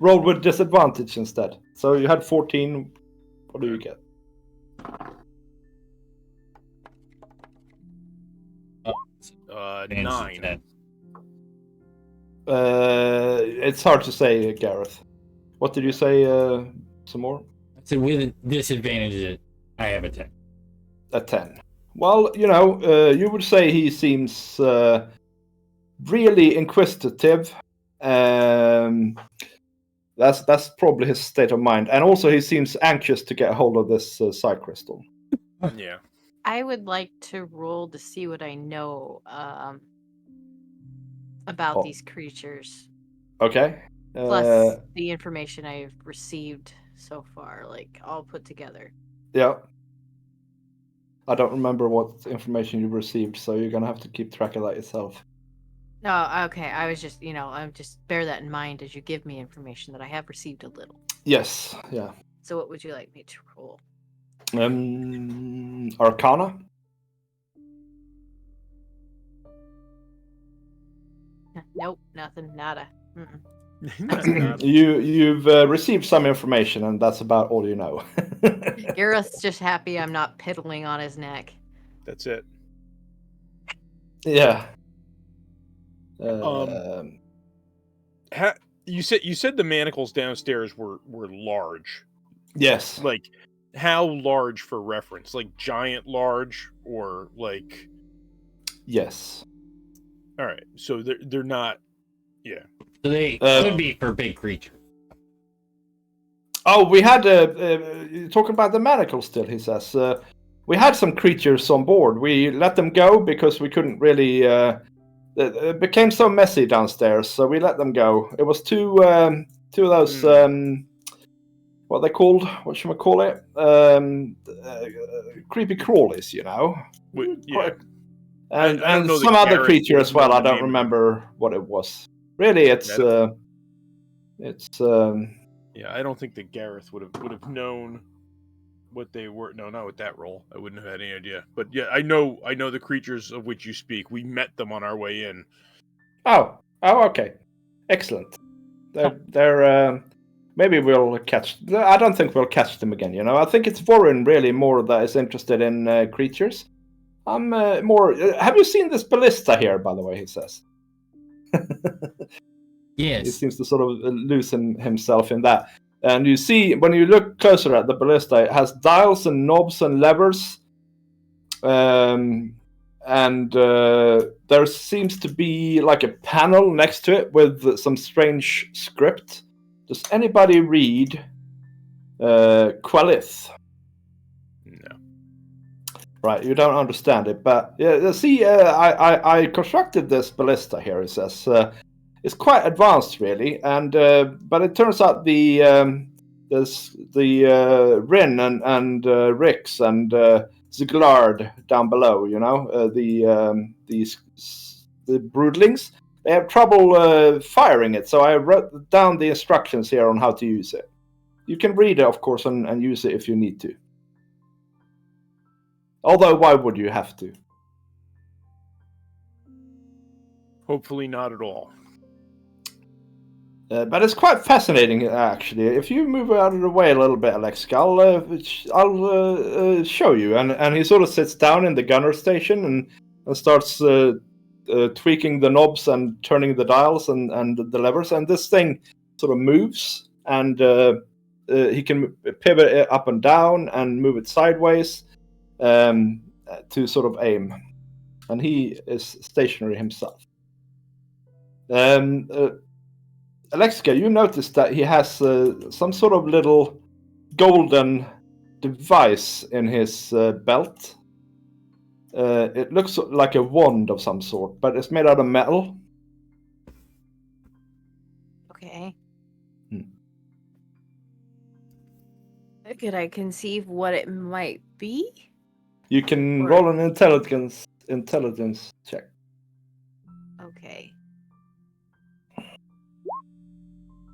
roll with disadvantage instead. So you had 14. What do you get? 9. It's hard to say, Gareth. What did you say? Some more? I said with disadvantage, I have a 10. A 10. Well, you would say he seems really inquisitive. That's probably his state of mind, and also he seems anxious to get a hold of this psi crystal. Yeah. I would like to roll to see what I know about these creatures. Okay. Plus the information I've received so far, like all put together. Yeah. I don't remember what information you received, so you're gonna have to keep track of that yourself. No, okay. I was just, I'm just bear that in mind as you give me information that I have received a little. Yes. Yeah. So what would you like me to roll? Arcana. Nope, nothing, nada. You've received some information, and that's about all you know. Gareth's just happy I'm not piddling on his neck. That's it. Yeah. You said the manacles downstairs were large. Yes. Like, how large for reference? Like giant large, or like? Yes. All right, so they're not. Yeah. So they could be for big creatures. Oh, we had talking about the manacles still. He says we had some creatures on board. We let them go because we couldn't really. It became so messy downstairs, so we let them go. It was two of those what they called? What should we call it? Creepy crawlies, Yeah. And some other creature as well. I don't remember what it was. Really, it's. Yeah, I don't think that Gareth would have known what they were. No, not with that roll. I wouldn't have had any idea. But yeah, I know the creatures of which you speak. We met them on our way in. Oh, okay, excellent. They're maybe we'll catch. I don't think we'll catch them again. I think it's Warren really more that is interested in creatures. I'm more. Have you seen this ballista here? By the way, he says. Yes. He seems to sort of lose himself in that. And you see, when you look closer at the ballista, it has dials and knobs and levers. And there seems to be like a panel next to it with some strange script. Does anybody read Qualith? No. Right, you don't understand it, but yeah. See, I constructed this ballista here. It says it's quite advanced, really, and but it turns out the Rin and Rix and Ziglard down below, the broodlings, they have trouble firing it. So I wrote down the instructions here on how to use it. You can read it, of course, and use it if you need to. Although, why would you have to? Hopefully not at all. But it's quite fascinating, actually. If you move out of the way a little bit, Alexic, I'll show you. And he sort of sits down in the gunner station and starts tweaking the knobs and turning the dials and the levers. And this thing sort of moves, and he can pivot it up and down and move it sideways to sort of aim. And he is stationary himself. Alexica, you noticed that he has some sort of little golden device in his belt. It looks like a wand of some sort, but it's made out of metal. Okay. Could I conceive what it might be? You can Or- roll an intelligence check. Okay.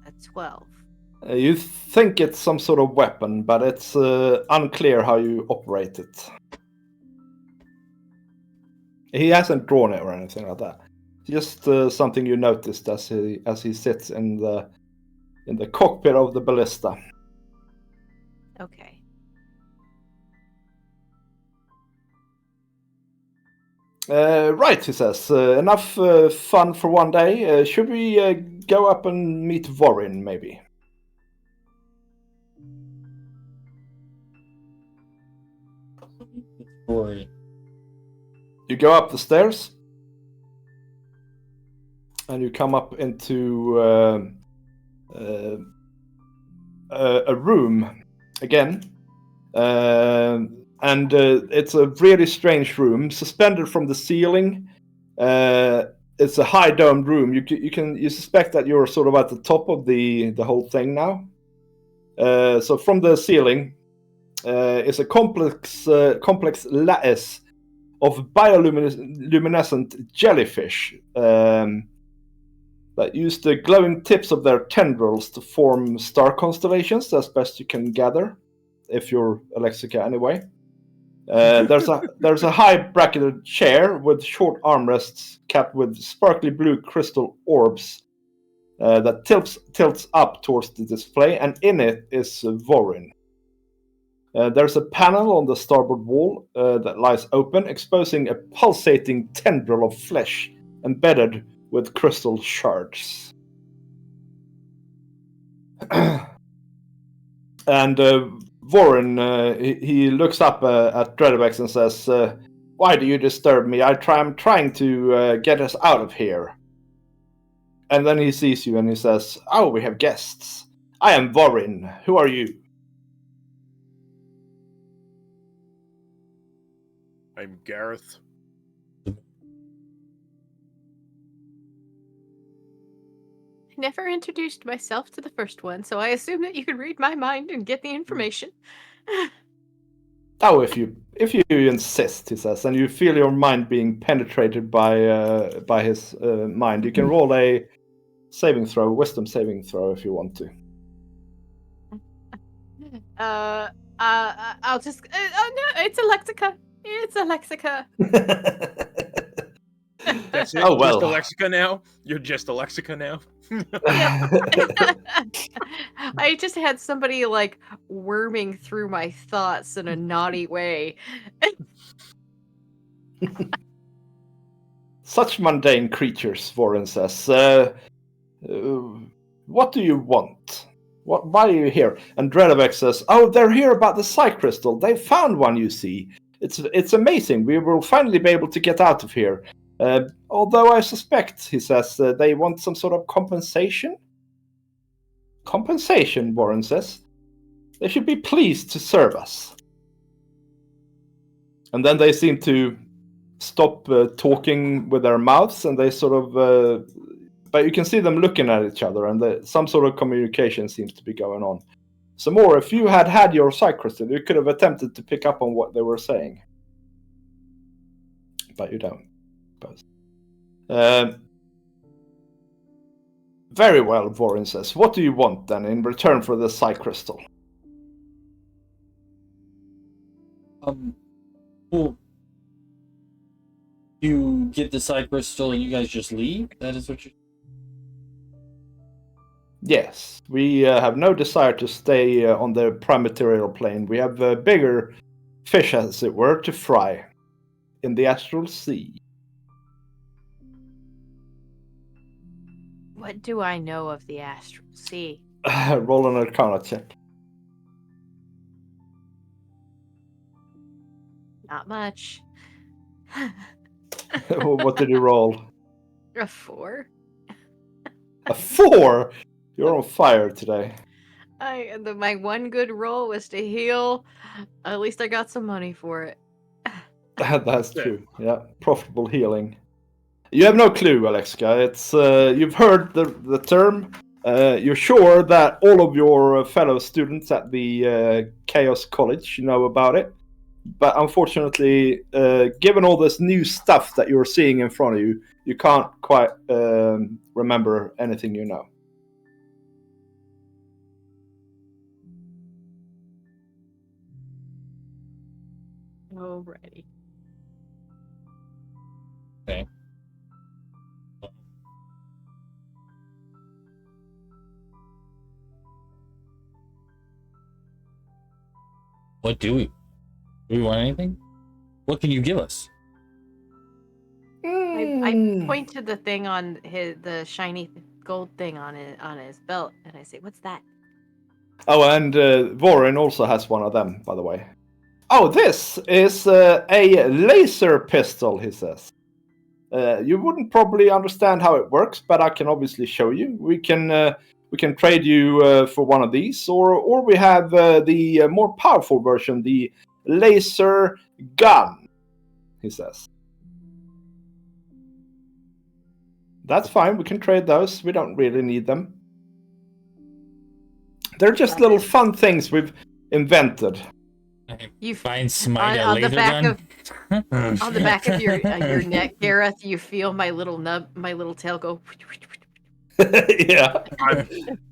A 12. You think it's some sort of weapon, but it's unclear how you operate it. He hasn't drawn it or anything like that. Just something you noticed as he sits in the cockpit of the ballista. Okay. Right, he says. Enough fun for one day. Should we go up and meet Vorin, maybe? Or You go up the stairs, and you come up into a room again. And it's a really strange room, suspended from the ceiling. It's a high domed room. You suspect that you're sort of at the top of the whole thing now. So from the ceiling is a complex lattice of bioluminescent jellyfish that use the glowing tips of their tendrils to form star constellations, as best you can gather, if you're Alexica anyway. There's a high bracketed chair with short armrests capped with sparkly blue crystal orbs that tilts up towards the display, and in it is Vorin. There's a panel on the starboard wall that lies open, exposing a pulsating tendril of flesh embedded with crystal shards. And Vorin, he looks up at Dredabex and says, "Why do you disturb me? I'm trying to get us out of here." And then he sees you and he says, "Oh, we have guests. I am Vorin. Who are you?" I'm Gareth. I never introduced myself to the first one, so I assume that you could read my mind and get the information. Oh, if you insist, he says, and you feel your mind being penetrated by his mind, you can roll a wisdom saving throw if you want to. I'll just. Oh no, it's Alexica. It's Alexica. That's it. Oh, well. Just Alexica now. You're just Alexica now. I just had somebody like worming through my thoughts in a naughty way. Such mundane creatures, Vorin says. What do you want? Why are you here? And Dredabex says, "Oh, they're here about the Psy Crystal. They found one, you see. It's amazing. We will finally be able to get out of here. Although I suspect," he says, "they want some sort of compensation." Compensation, Warren says. "They should be pleased to serve us." And then they seem to stop talking with their mouths, and they sort of... but you can see them looking at each other, and some sort of communication seems to be going on. So more, if you had your Psy Crystal, you could have attempted to pick up on what they were saying. But you don't, I suppose. Very well, Vorin says. What do you want, then, in return for the Psy Crystal? Well, you get the Psy Crystal and you guys just leave? That is what you... Yes, we have no desire to stay on the prime-material plane. We have bigger fish, as it were, to fry in the astral sea. What do I know of the astral sea? Roll an Arcana check. Not much. What did you roll? A 4. A 4? You're on fire today. My one good roll was to heal. At least I got some money for it. That's true. Yeah, profitable healing. You have no clue, Alexica. It's you've heard the term, You're sure that all of your fellow students at the Chaos College know about it, but unfortunately, given all this new stuff that you're seeing in front of you, you can't quite remember anything you know. Alrighty. Okay. What do we? Do we want anything? What can you give us? I point to the thing on the shiny gold thing on his belt, and I say, "What's that?" Oh, and Vorin also has one of them, by the way. Oh, this is a laser pistol, he says. You wouldn't probably understand how it works, but I can obviously show you. We can trade you for one of these, or we have the more powerful version, the laser gun, he says. That's fine, we can trade those. We don't really need them. They're just little fun things we've invented. You Find Smite a on the laser back gun? on the back of your neck, Gareth. You feel my little tail go. Yeah.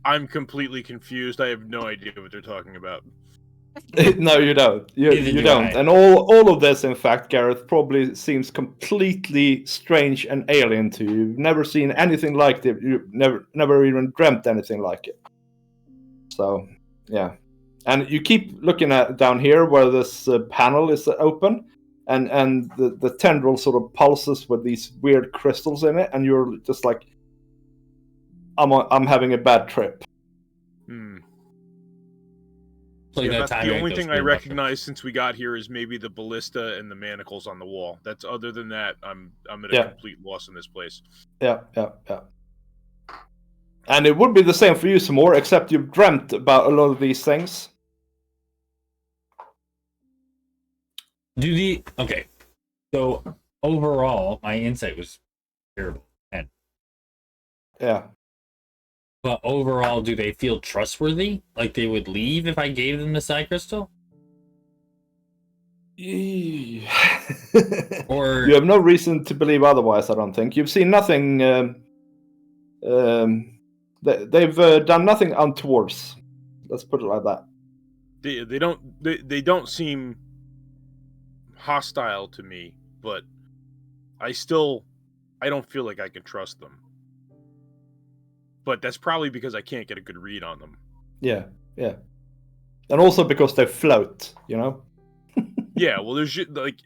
I'm completely confused. I have no idea what they're talking about. No, you don't. Neither You do don't. I. And all of this, in fact, Gareth, probably seems completely strange and alien to you. You've never seen anything like it. You've never even dreamt anything like it. So, yeah. And you keep looking at down here where this panel is open, and the tendril sort of pulses with these weird crystals in it, and you're just like, I'm having a bad trip. Hmm. Like Yeah, that that's time the I ate only those thing I green recognize since we got here is maybe the ballista and the manacles on the wall. That's other than that, I'm at a Yeah. complete loss in this place. Yeah. And it would be the same for you some more, except you've dreamt about a lot of these things. Okay. So overall, my insight was terrible. And Yeah. but overall, do they feel trustworthy? Like they would leave if I gave them the Psy Crystal? Or You have no reason to believe otherwise, I don't think. You've seen nothing. They've done nothing untowards. Let's put it like that. They don't seem hostile to me, but I don't feel like I can trust them. But that's probably because I can't get a good read on them. Yeah. And also because they float, you know? Yeah, well, there's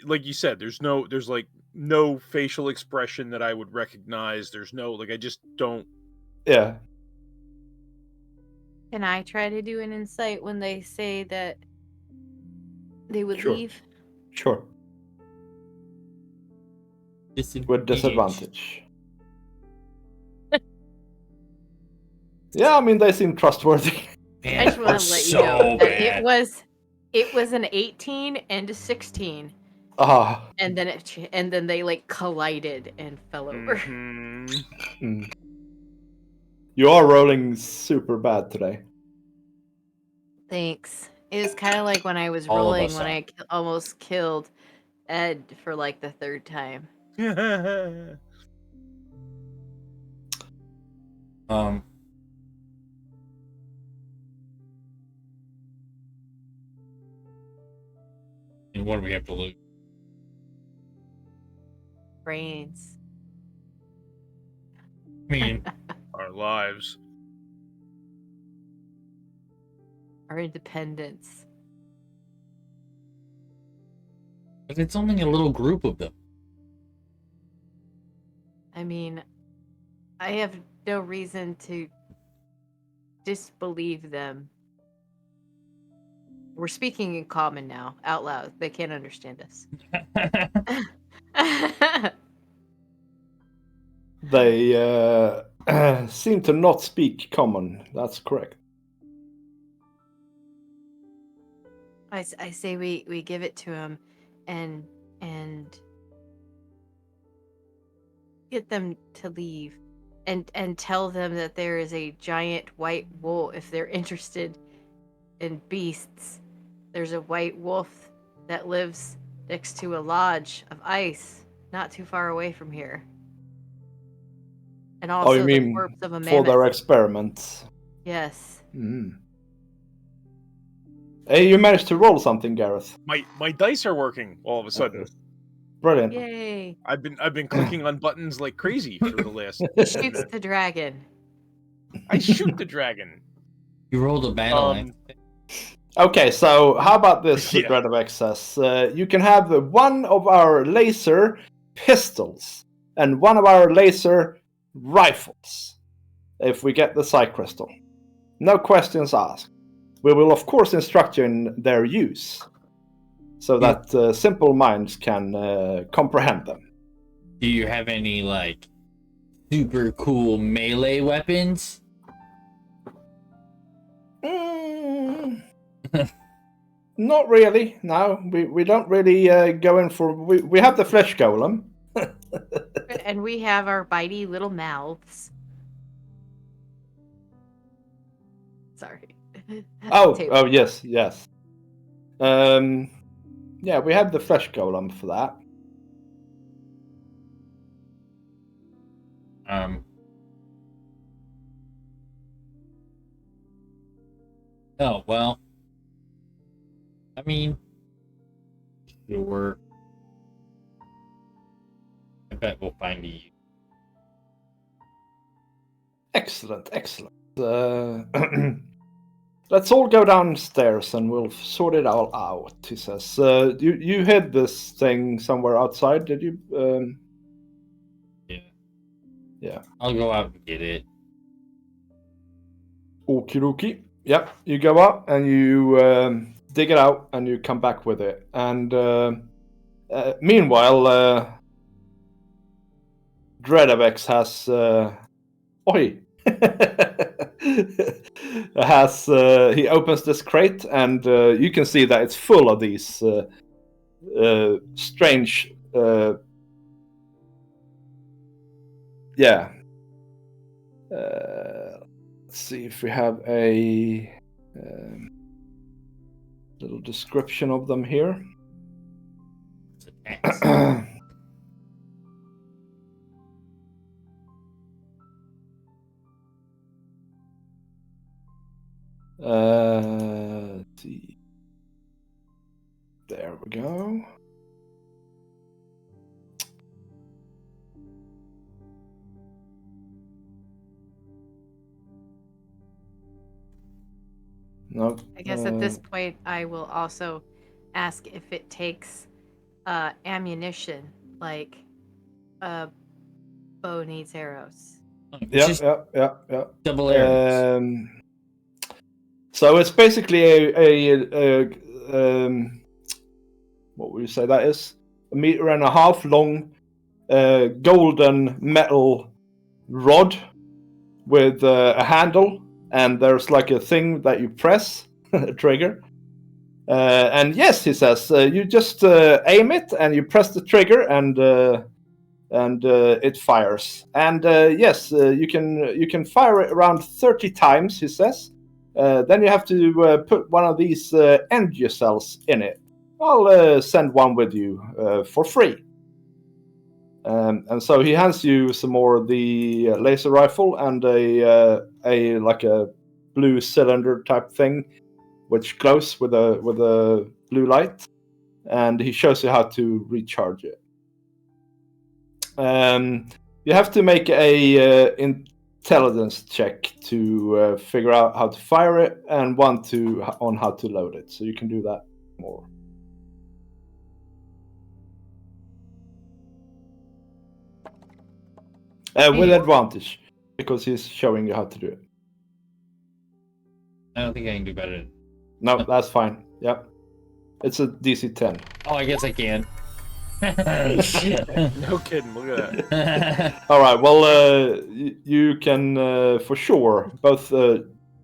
like you said, there's like no facial expression that I would recognize. There's no I just don't. Yeah. Can I try to do an insight when they say that they would Sure. leave? Sure. With disadvantage. Yeah, I mean, they seem trustworthy. Man, I just want we're to let you so know that bad. it was an 18 and a 16, Ah. and then they like collided and fell over. Mhm. You are rolling super bad today. Thanks. It was kind of like when I was All of rolling us when are. I almost killed Ed for like the third time. And what do we have to lose? Brains. I mean, Our lives. Our independence. but it's only a little group of them. I mean, I have no reason to disbelieve them. We're speaking in common now, out loud. They can't understand us. They seem to not speak common. That's correct. I say we give it to him and get them to leave and tell them that there is a giant white wolf if they're interested in beasts. There's a white wolf that lives next to a lodge of ice not too far away from here. And Oh, you also the mean corpse of a for their mammoth. experiments? Yes. Mm. Hey, you managed to roll something, Gareth. My dice are working all of a sudden. Brilliant. Yay. I've been clicking on buttons like crazy for the last. Shoots the dragon. I shoot the dragon. You rolled a battle axe. Okay, so how about this, Yeah. Dread of Excess? You can have one of our laser pistols and one of our laser rifles if we get the Psy Crystal. No questions asked. We will, of course, instruct you in their use so that simple minds can comprehend them. Do you have any, like, super cool melee weapons? Not really. No, we don't really go in for. We have the flesh golem. And we have our bitey little mouths. Sorry. Oh yes. Yeah, we have the flesh golem for that. Oh, well. I mean, sure. I bet we'll find a use. Excellent. Let's all go downstairs and we'll sort it all out. He says. You hid this thing somewhere outside, did you? Yeah. Yeah. I'll go out and get it. Okie dokie. Yep, you go up and you dig it out and you come back with it. And meanwhile, Dreadavex has he opens this crate and you can see that it's full of these strange let's see if we have a little description of them here. It's an axe. Let's see. There we go. Nope. I guess at this point, I will also ask if it takes ammunition, like a bow needs arrows. Just Yep. double arrows. So it's basically a what would you say that is? 1.5 meters long golden metal rod with a handle, and there's like a thing that you press, a trigger. And yes, he says, you just aim it and you press the trigger and it fires. And yes, you can fire it around 30 times, he says. Then you have to put one of these energy cells in it. I'll send one with you for free. And so he hands you some more of the laser rifle and a like a blue cylinder type thing, which glows with a blue light, and he shows you how to recharge it. You have to make a intelligence check to figure out how to fire it, and one on how to load it. So you can do that more. With advantage, because he's showing you how to do it. I don't think I can do better. No, that's fine. Yep. It's a DC 10. Oh, I guess I can. No kidding. Look at that. All right. Well, you can for sure both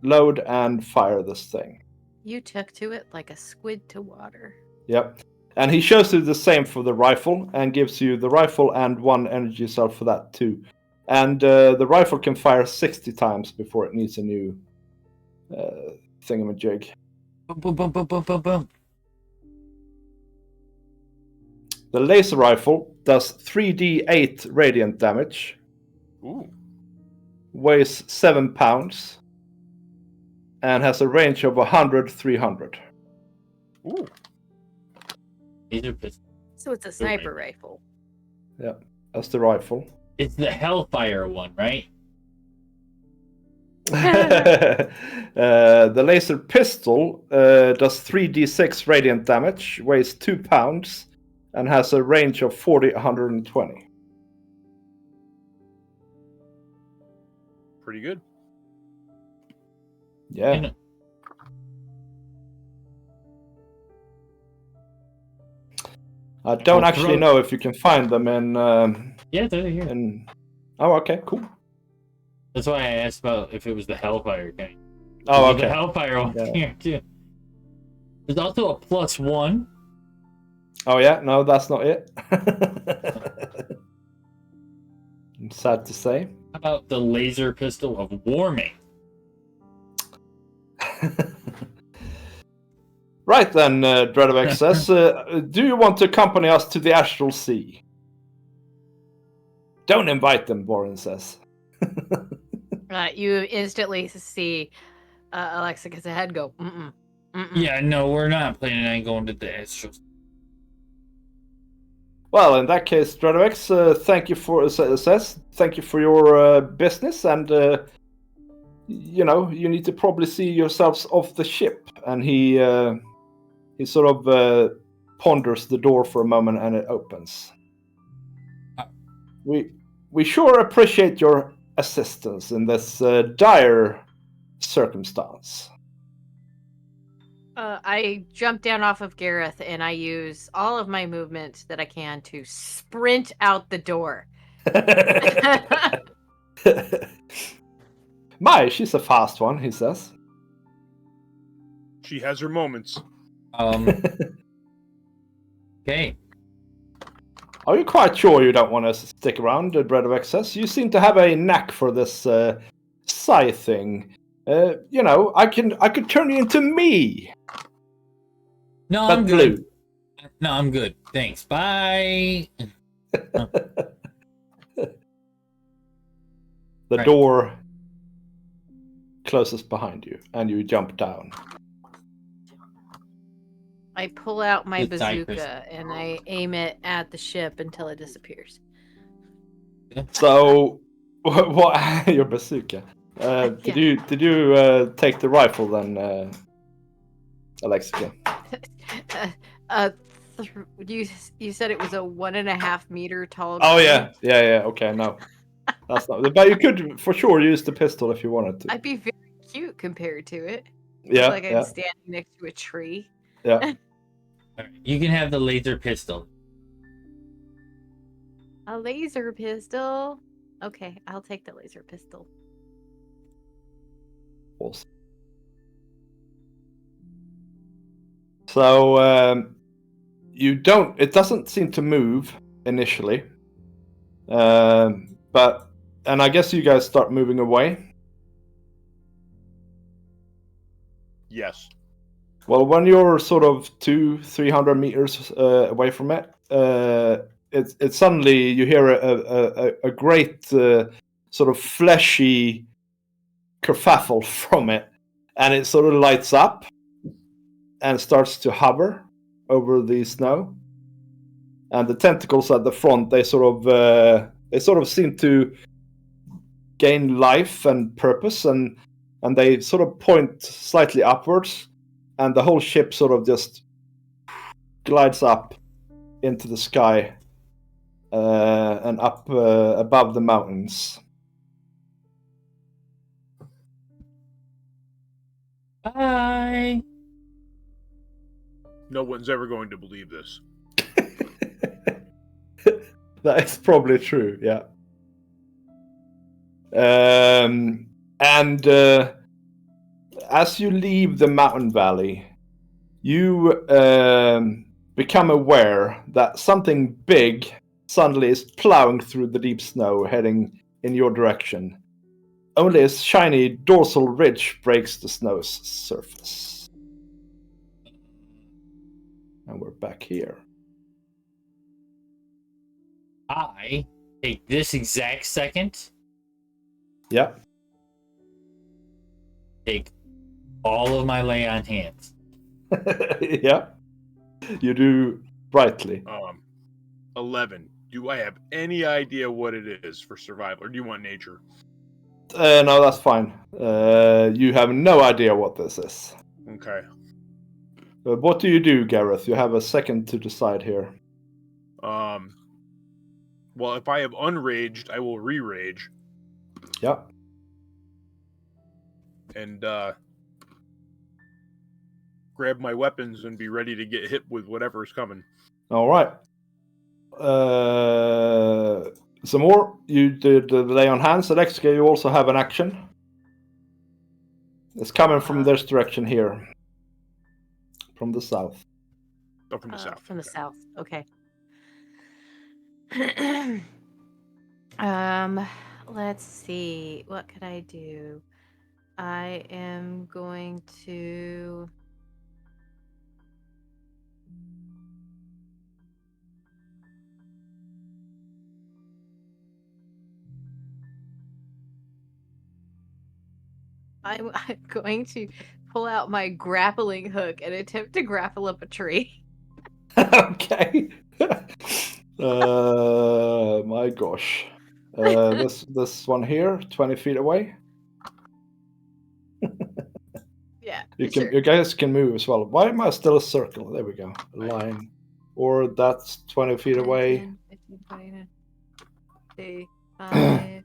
load and fire this thing. You took to it like a squid to water. Yep. And he shows you the same for the rifle and gives you the rifle and one energy cell for that too. and the rifle can fire 60 times before it needs a new thingamajig. Boom, boom, boom, boom, boom, boom, boom. The laser rifle does 3d8 radiant damage, Ooh. weighs 7 pounds, and has a range of 100-300. Ooh. Laser pistol. So it's a sniper rifle. Yeah, that's the rifle. It's the Hellfire one, right? The laser pistol does 3d6 radiant damage, weighs 2 pounds, and has a range of 40-120. Pretty good. Yeah. And I don't I'll actually throw- know if you can find them in. yeah, they're here. Oh, okay, cool. That's why I asked about if it was the Hellfire game. Oh, There's okay. The Hellfire one Yeah. here too. There's also a +1. Oh, yeah, no, that's not it. I'm sad to say. How about the laser pistol of warming? Right then, Dreadweg says, do you want to accompany us to the Astral Sea? Don't invite them, Borin says. You instantly see Alexica's head go, mm-mm, mm-mm. Yeah, no, we're not planning on going to the Astral. Well, in that case, Dreadweg, thank you for thank you for your business, and you know, you need to probably see yourselves off the ship. And he sort of ponders the door for a moment, and it opens. We sure appreciate your assistance in this dire circumstance. I jump down off of Gareth and I use all of my movement that I can to sprint out the door. My, she's a fast one, he says. She has her moments. Okay. Are you quite sure you don't want to stick around, Dreadweg says? You seem to have a knack for this psi thing. You know, I could turn you into me. No, But I'm blue. good. No, I'm good. Thanks. Bye. The Right. door closes behind you, and you jump down. I pull out my The Cypress. bazooka and I aim it at the ship until it disappears. So, what? Your bazooka? Did you take the rifle then, Alexica? You said it was a 1.5 meter tall. Oh gun? yeah. Okay, no, that's not. But you could for sure use the pistol if you wanted to. I'd be very cute compared to it. Yeah, Like I'm yeah, standing next to a tree. yeah. All right, you can have the laser pistol. A laser pistol. Okay, I'll take the laser pistol. Awesome. So you don't. It doesn't seem to move initially, but I guess you guys start moving away. Yes. Well, when you're sort of 200-300 meters away from it, it suddenly you hear a great sort of fleshy kerfuffle from it, and it sort of lights up and starts to hover over the snow. And the tentacles at the front, they sort of seem to gain life and purpose, and they sort of point slightly upwards. And the whole ship sort of just glides up into the sky and up above the mountains. Bye. No one's ever going to believe this. That is probably true, yeah. And as you leave the mountain valley, you become aware that something big suddenly is plowing through the deep snow, heading in your direction. Only a shiny dorsal ridge breaks the snow's surface. And we're back here. I take this exact second, Yeah. take all of my lay on hands. Yeah. You do rightly. 11. Do I have any idea what it is for survival, or do you want nature? No, that's fine. You have no idea what this is. Okay. What do you do, Gareth? You have a second to decide here. Well, if I have unraged, I will re-rage Yeah. and grab my weapons and be ready to get hit with whatever is coming. All right. Some more. You did the lay on hands. Alexica, you also have an action. It's coming from this direction here. From the south. Oh, from the south. From the Okay. south. Okay. Let's see. What could I do? I am going to. I'm going to pull out my grappling hook and attempt to grapple up a tree. Okay. My gosh. This one here, 20 feet away. Yeah. You can sure. you guys can move as well. Why am I still a circle? There we go. A line. Or that's 20 feet 9, away. 10, 15, 20, 30, 5.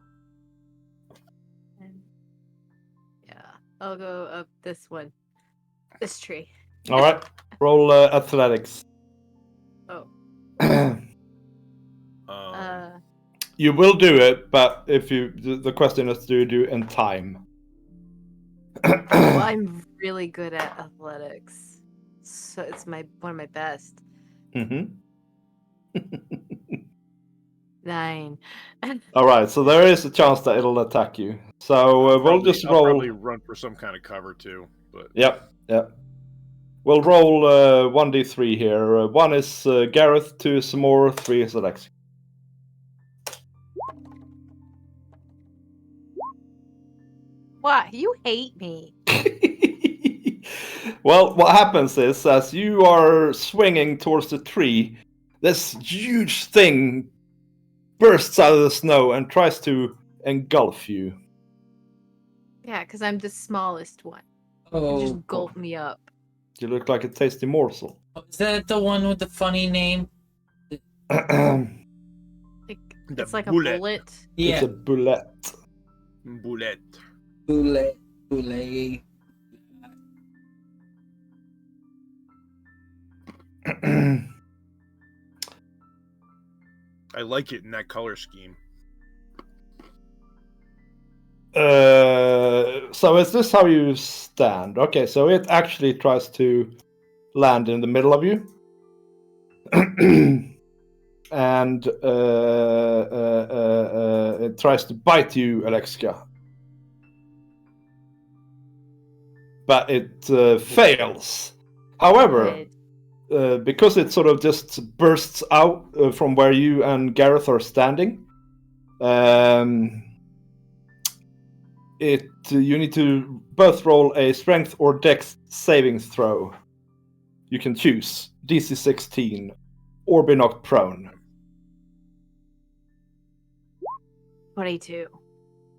Yeah. I'll go up this one. This tree. All right. Roll athletics. Oh. You will do it, but if you the question is, do you do in time? Well, I'm really good at athletics, so it's one of my best. Mm-hmm. 9. All right, so there is a chance that it'll attack you. So we'll just I'll roll. probably run for some kind of cover too. But Yep. We'll roll 1d3 here. 1 is Gareth, 2 is more, 3 is Alex. What? You hate me. Well, what happens is, as you are swinging towards the tree, this huge thing bursts out of the snow and tries to engulf you. Yeah, because I'm the smallest one. Oh, Just gulp me up. You look like a tasty morsel. is that the one with the funny name? It's like bullet. a bullet. Yeah. It's a bullet. Bullet. Bullet. I like it in that color scheme. So is this how you stand? Okay, so it actually tries to land in the middle of you. And it tries to bite you, Alexica. But it fails. However, because it sort of just bursts out from where you and Gareth are standing, you need to both roll a strength or dex saving throw. You can choose DC 16 or be knocked prone. 22.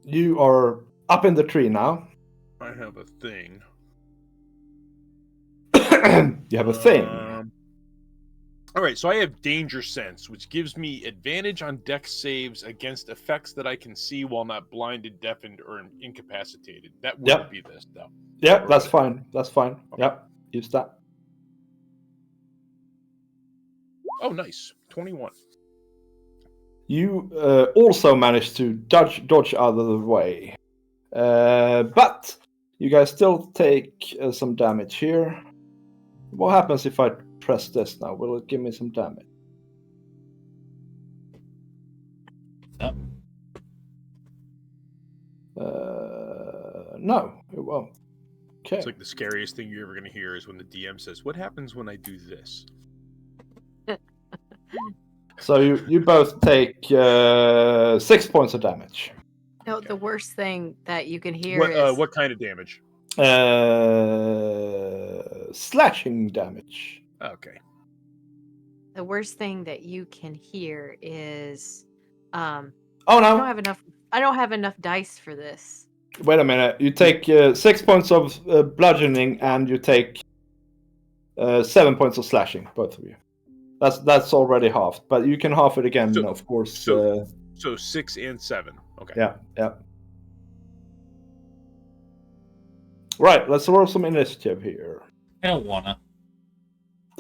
You are up in the tree now. I have a thing. You have a thing. All right, so I have danger sense, which gives me advantage on dex saves against effects that I can see while not blinded, deafened, or incapacitated. That wouldn't be this, though. Yeah, that's fine. That's fine. Okay. Yep, use that. Oh, nice. 21. You also managed to dodge out of the way. But you guys still take some damage here. What happens if I press this now? Will it give me some damage? Oh. No, it won't. Okay. It's like the scariest thing you're ever going to hear is when the DM says, "What happens when I do this?" So you both take 6 points of damage. No, the worst thing that you can hear is What kind of damage? Slashing damage. Okay. the worst thing that you can hear is Oh I no! don't have enough dice for this. Wait a minute. You take 6 points of bludgeoning, and you take 7 points of slashing, both of you. That's already halved, but you can half it again, So- of course. So 6 and 7. Okay. Yeah. Right, let's roll some initiative here. I don't wanna.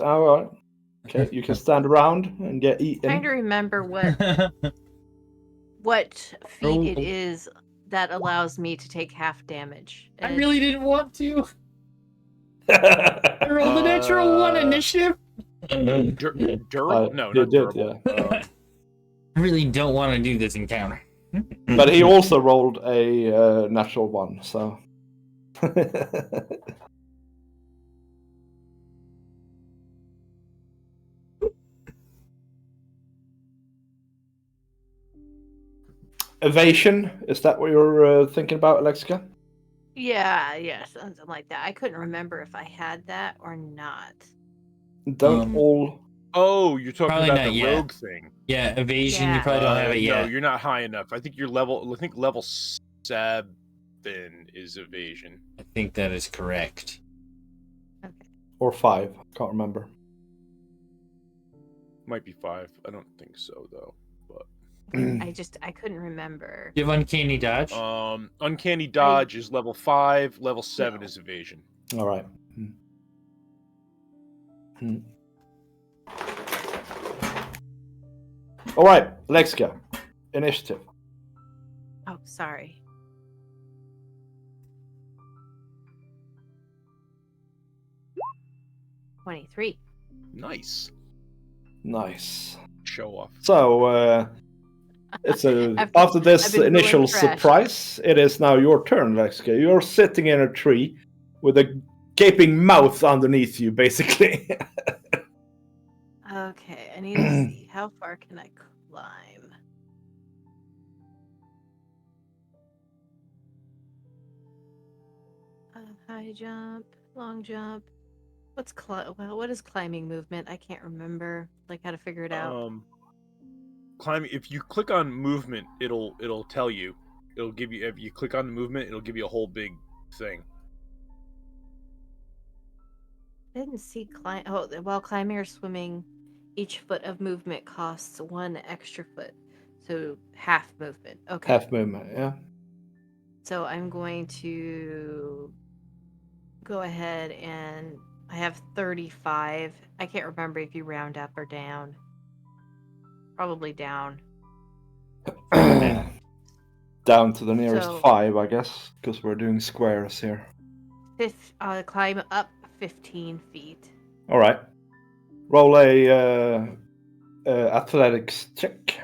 All right. Okay, you can stand around and get Trying to eaten. remember what feat it Oh. is that allows me to take half damage. I really didn't want to. I rolled a natural 1 initiative. Durable? No, you not did, durable. yeah. I really don't want to do this encounter. But he also rolled a natural 1, so. Evasion, is that what you're thinking about, Alexica? Yeah, something like that. I couldn't remember if I had that or not. Don't all. Oh, you're talking Probably about not the yet. rogue thing. Yeah, evasion. Yeah. You probably don't have it No, yet. you're not high enough. I think level 7 is evasion. I think that is correct. Okay. Or 5, can't remember. Might be 5. I don't think so though. But I couldn't remember. You have uncanny dodge. uncanny dodge is level 5. Level 7 is evasion. All right. All right, Alexica, initiative. Oh, sorry. $23. Nice. Nice. Show off. So it's after this been initial feeling trash. surprise, it is now your turn, Alexica. You're sitting in a tree with a gaping mouth underneath you, basically. Okay, I need to see how far can I climb. High jump, long jump. What is climbing movement? I can't remember. Like how to figure it out. Climbing. If you click on movement, it'll tell you. It'll give you. If you click on the movement, it'll give you a whole big thing. I didn't see climb. Oh, while climbing or swimming, each foot of movement costs 1 extra foot. So half movement. Okay. Half movement, yeah. So I'm going to go ahead and I have 35. I can't remember if you round up or down. Probably down. Down to the nearest So- 5, I guess, because we're doing squares here. Climb up 15 feet. All right. Roll a athletics check.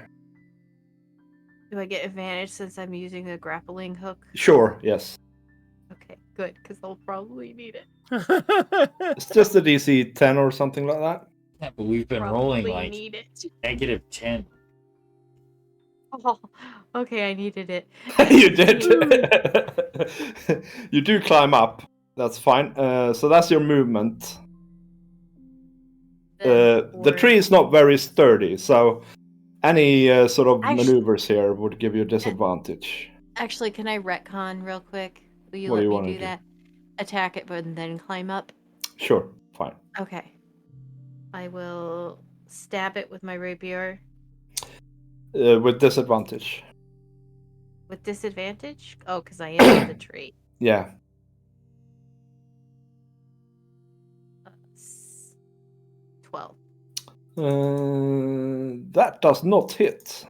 Do I get advantage since I'm using the grappling hook? Sure, yes. Okay, good, because I'll probably need it. It's just a DC 10 or something like that. Yeah, but we've been Probably rolling like need it. -10. Oh, okay, I needed it. You did. You do climb up. That's fine. So that's your movement. The tree is not very sturdy, so any sort of maneuvers here would give you a disadvantage. Actually, can I retcon real quick? Will you What do let you me wanna do do? that? Attack it, but then climb up? Sure, fine. Okay. I will stab it with my rapier. With disadvantage. With disadvantage? Oh, because I am in the tree. Yeah. 12. That does not hit.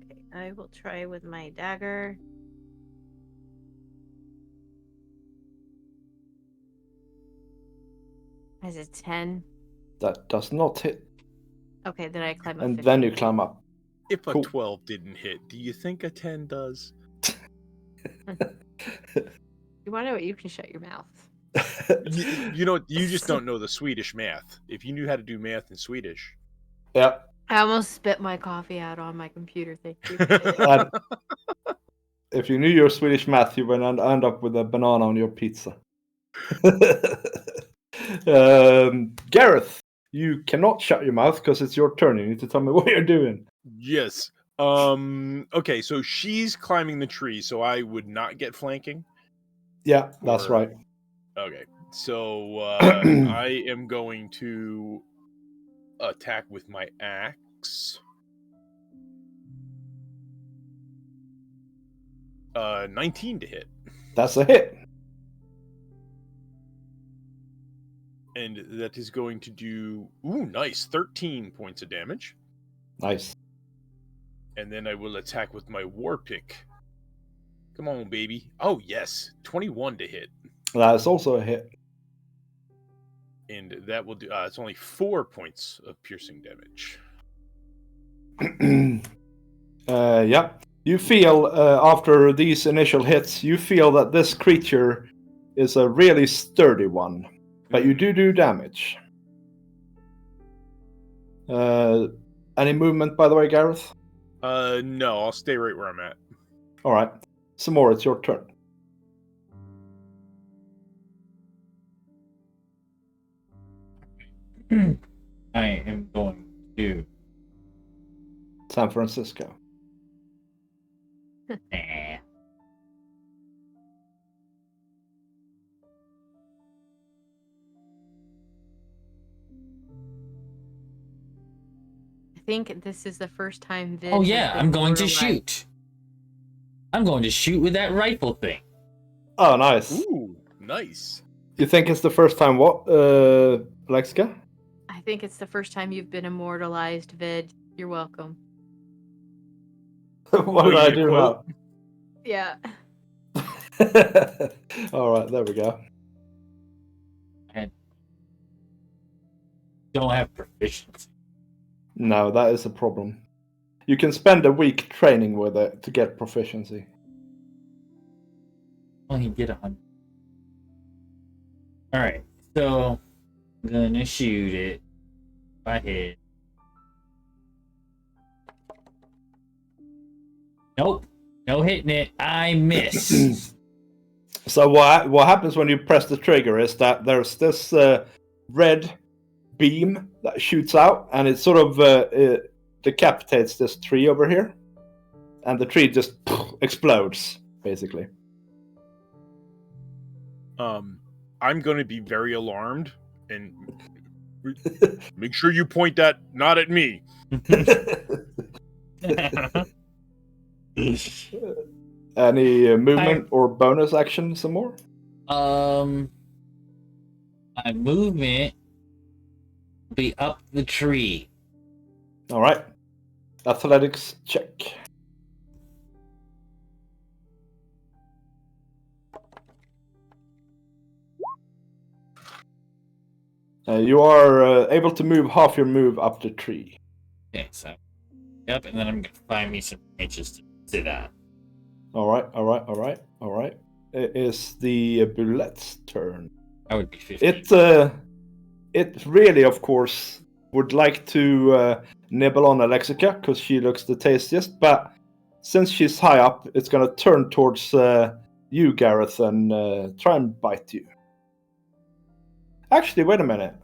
Okay, I will try with my dagger. Is it 10? That does not hit. Okay, then I climb up And 15. then you climb up. If a Cool. 12 didn't hit, do you think a 10 does? You want to know what? You can shut your mouth. You know, you just don't know the Swedish math. If you knew how to do math in Swedish. Yeah. I almost spit my coffee out on my computer. Thank you. And if you knew your Swedish math, you would end up with a banana on your pizza. Gareth, you cannot shut your mouth because it's your turn. You need to tell me what you're doing. Yes. Okay, so she's climbing the tree, so I would not get flanking. Yeah, that's Or- right. Okay. So I am going to attack with my axe. 19 to hit. That's a hit. And that is going to do nice, 13 points of damage. Nice. And then I will attack with my war pick. Come on, baby. Oh, yes. 21 to hit. That's also a hit. And that will do... it's only 4 points of piercing damage. Yeah. You feel, after these initial hits, you feel that this creature is a really sturdy one. But you do damage. Any movement, by the way, Gareth? No, I'll stay right where I'm at. All right. Some more. It's your turn. I am going to. San Francisco. Nah. I think this is the first time Vid Oh has yeah, been I'm going to immortalized. shoot. I'm going to shoot with that rifle thing. Oh, nice. Ooh, nice. You think it's the first time what, Alexica? I think it's the first time you've been immortalized, Vid. You're welcome. What Oh, did you I need a do quote? Yeah. now? All right, there we go. Don't have proficiency. No, that is a problem. You can spend a week training with it to get proficiency. Only get 100. All right, so I'm gonna shoot it. If I hit. Nope, no hitting it. I miss. So what happens when you press the trigger is that there's this red beam that shoots out, and it sort of it decapitates this tree over here, and the tree just explodes, basically. I'm going to be very alarmed and make sure you point that not at me. Any movement or bonus action? Some more? My movement be up the tree. All right. Athletics check. You are able to move half your move up the tree. Okay, so yep, and then I'm gonna find me some branches to sit on. All right. It is the Bullet's turn. That would be 50. It really, of course, would like to nibble on Alexica because she looks the tastiest, but since she's high up, it's going to turn towards you, Gareth, and try and bite you. Actually, wait a minute.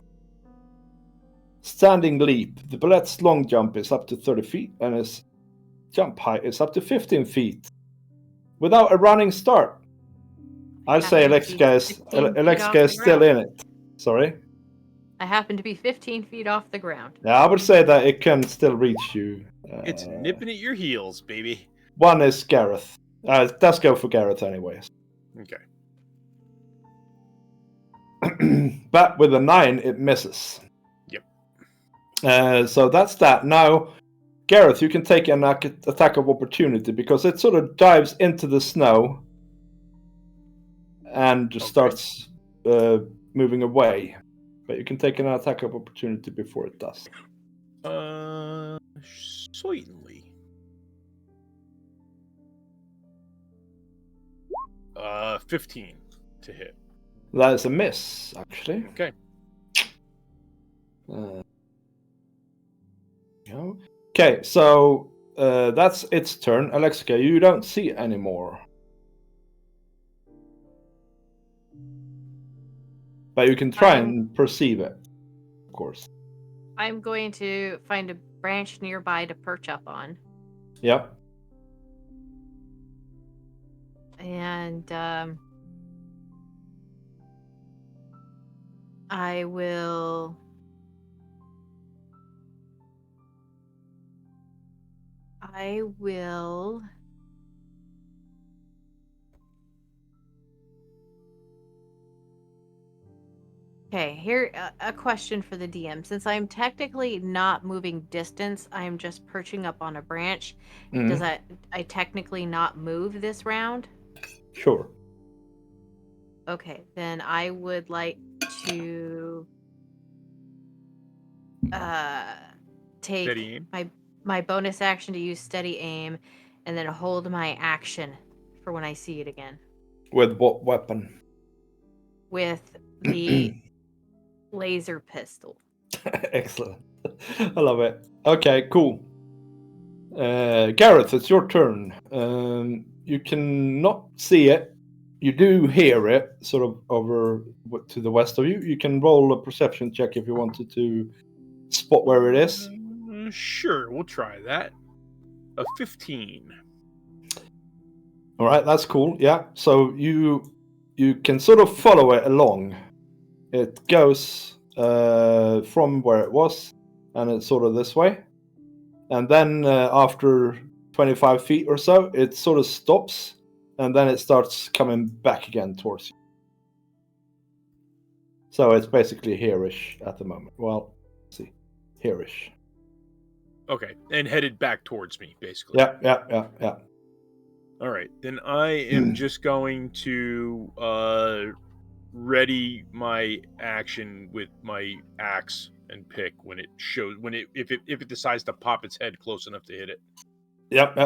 Standing leap. The Bullet's long jump is up to 30 feet, and his jump height is up to 15 feet. Without a running start. I'd say Happen to be 15 feet Alexica off is the still ground. in it. Sorry? I happen to be 15 feet off the ground. Yeah, I would say that it can still reach you. It's nipping at your heels, baby. One is Gareth. Let's go for Gareth anyways. Okay. But with a 9, it misses. Yep. So that's that. Now, Gareth, you can take an attack of opportunity because it sort of dives into the snow and just starts moving away. But you can take an attack of opportunity before it does. Certainly. 15 to hit. That is a miss, actually. Okay. Okay, so that's its turn. Alexica, you don't see anymore. But you can try and perceive it, of course. I'm going to find a branch nearby to perch up on. Yep. And I will Okay, here a question for the DM. Since I'm technically not moving distance, I'm just perching up on a branch. Does I technically not move this round? Sure. Okay, then I would like to take Steady aim. my bonus action to use steady aim and then hold my action for when I see it again. With what weapon? With the laser pistol. Excellent. I love it. Okay, cool. Gareth, it's your turn. You can not see it. You do hear it, sort of over to the west of you. You can roll a perception check if you wanted to spot where it is. Sure, we'll try that. A 15. All right, that's cool. Yeah, so you can sort of follow it along. It goes from where it was, and it's sort of this way. And then after 25 feet or so, it sort of stops, and then it starts coming back again towards you. So it's basically here-ish at the moment. Well, let's see. Here-ish. Okay, and headed back towards me, basically. Yeah. All right, then I am just going to ready my action with my axe and pick when it shows if it decides to pop its head close enough to hit it. Yep.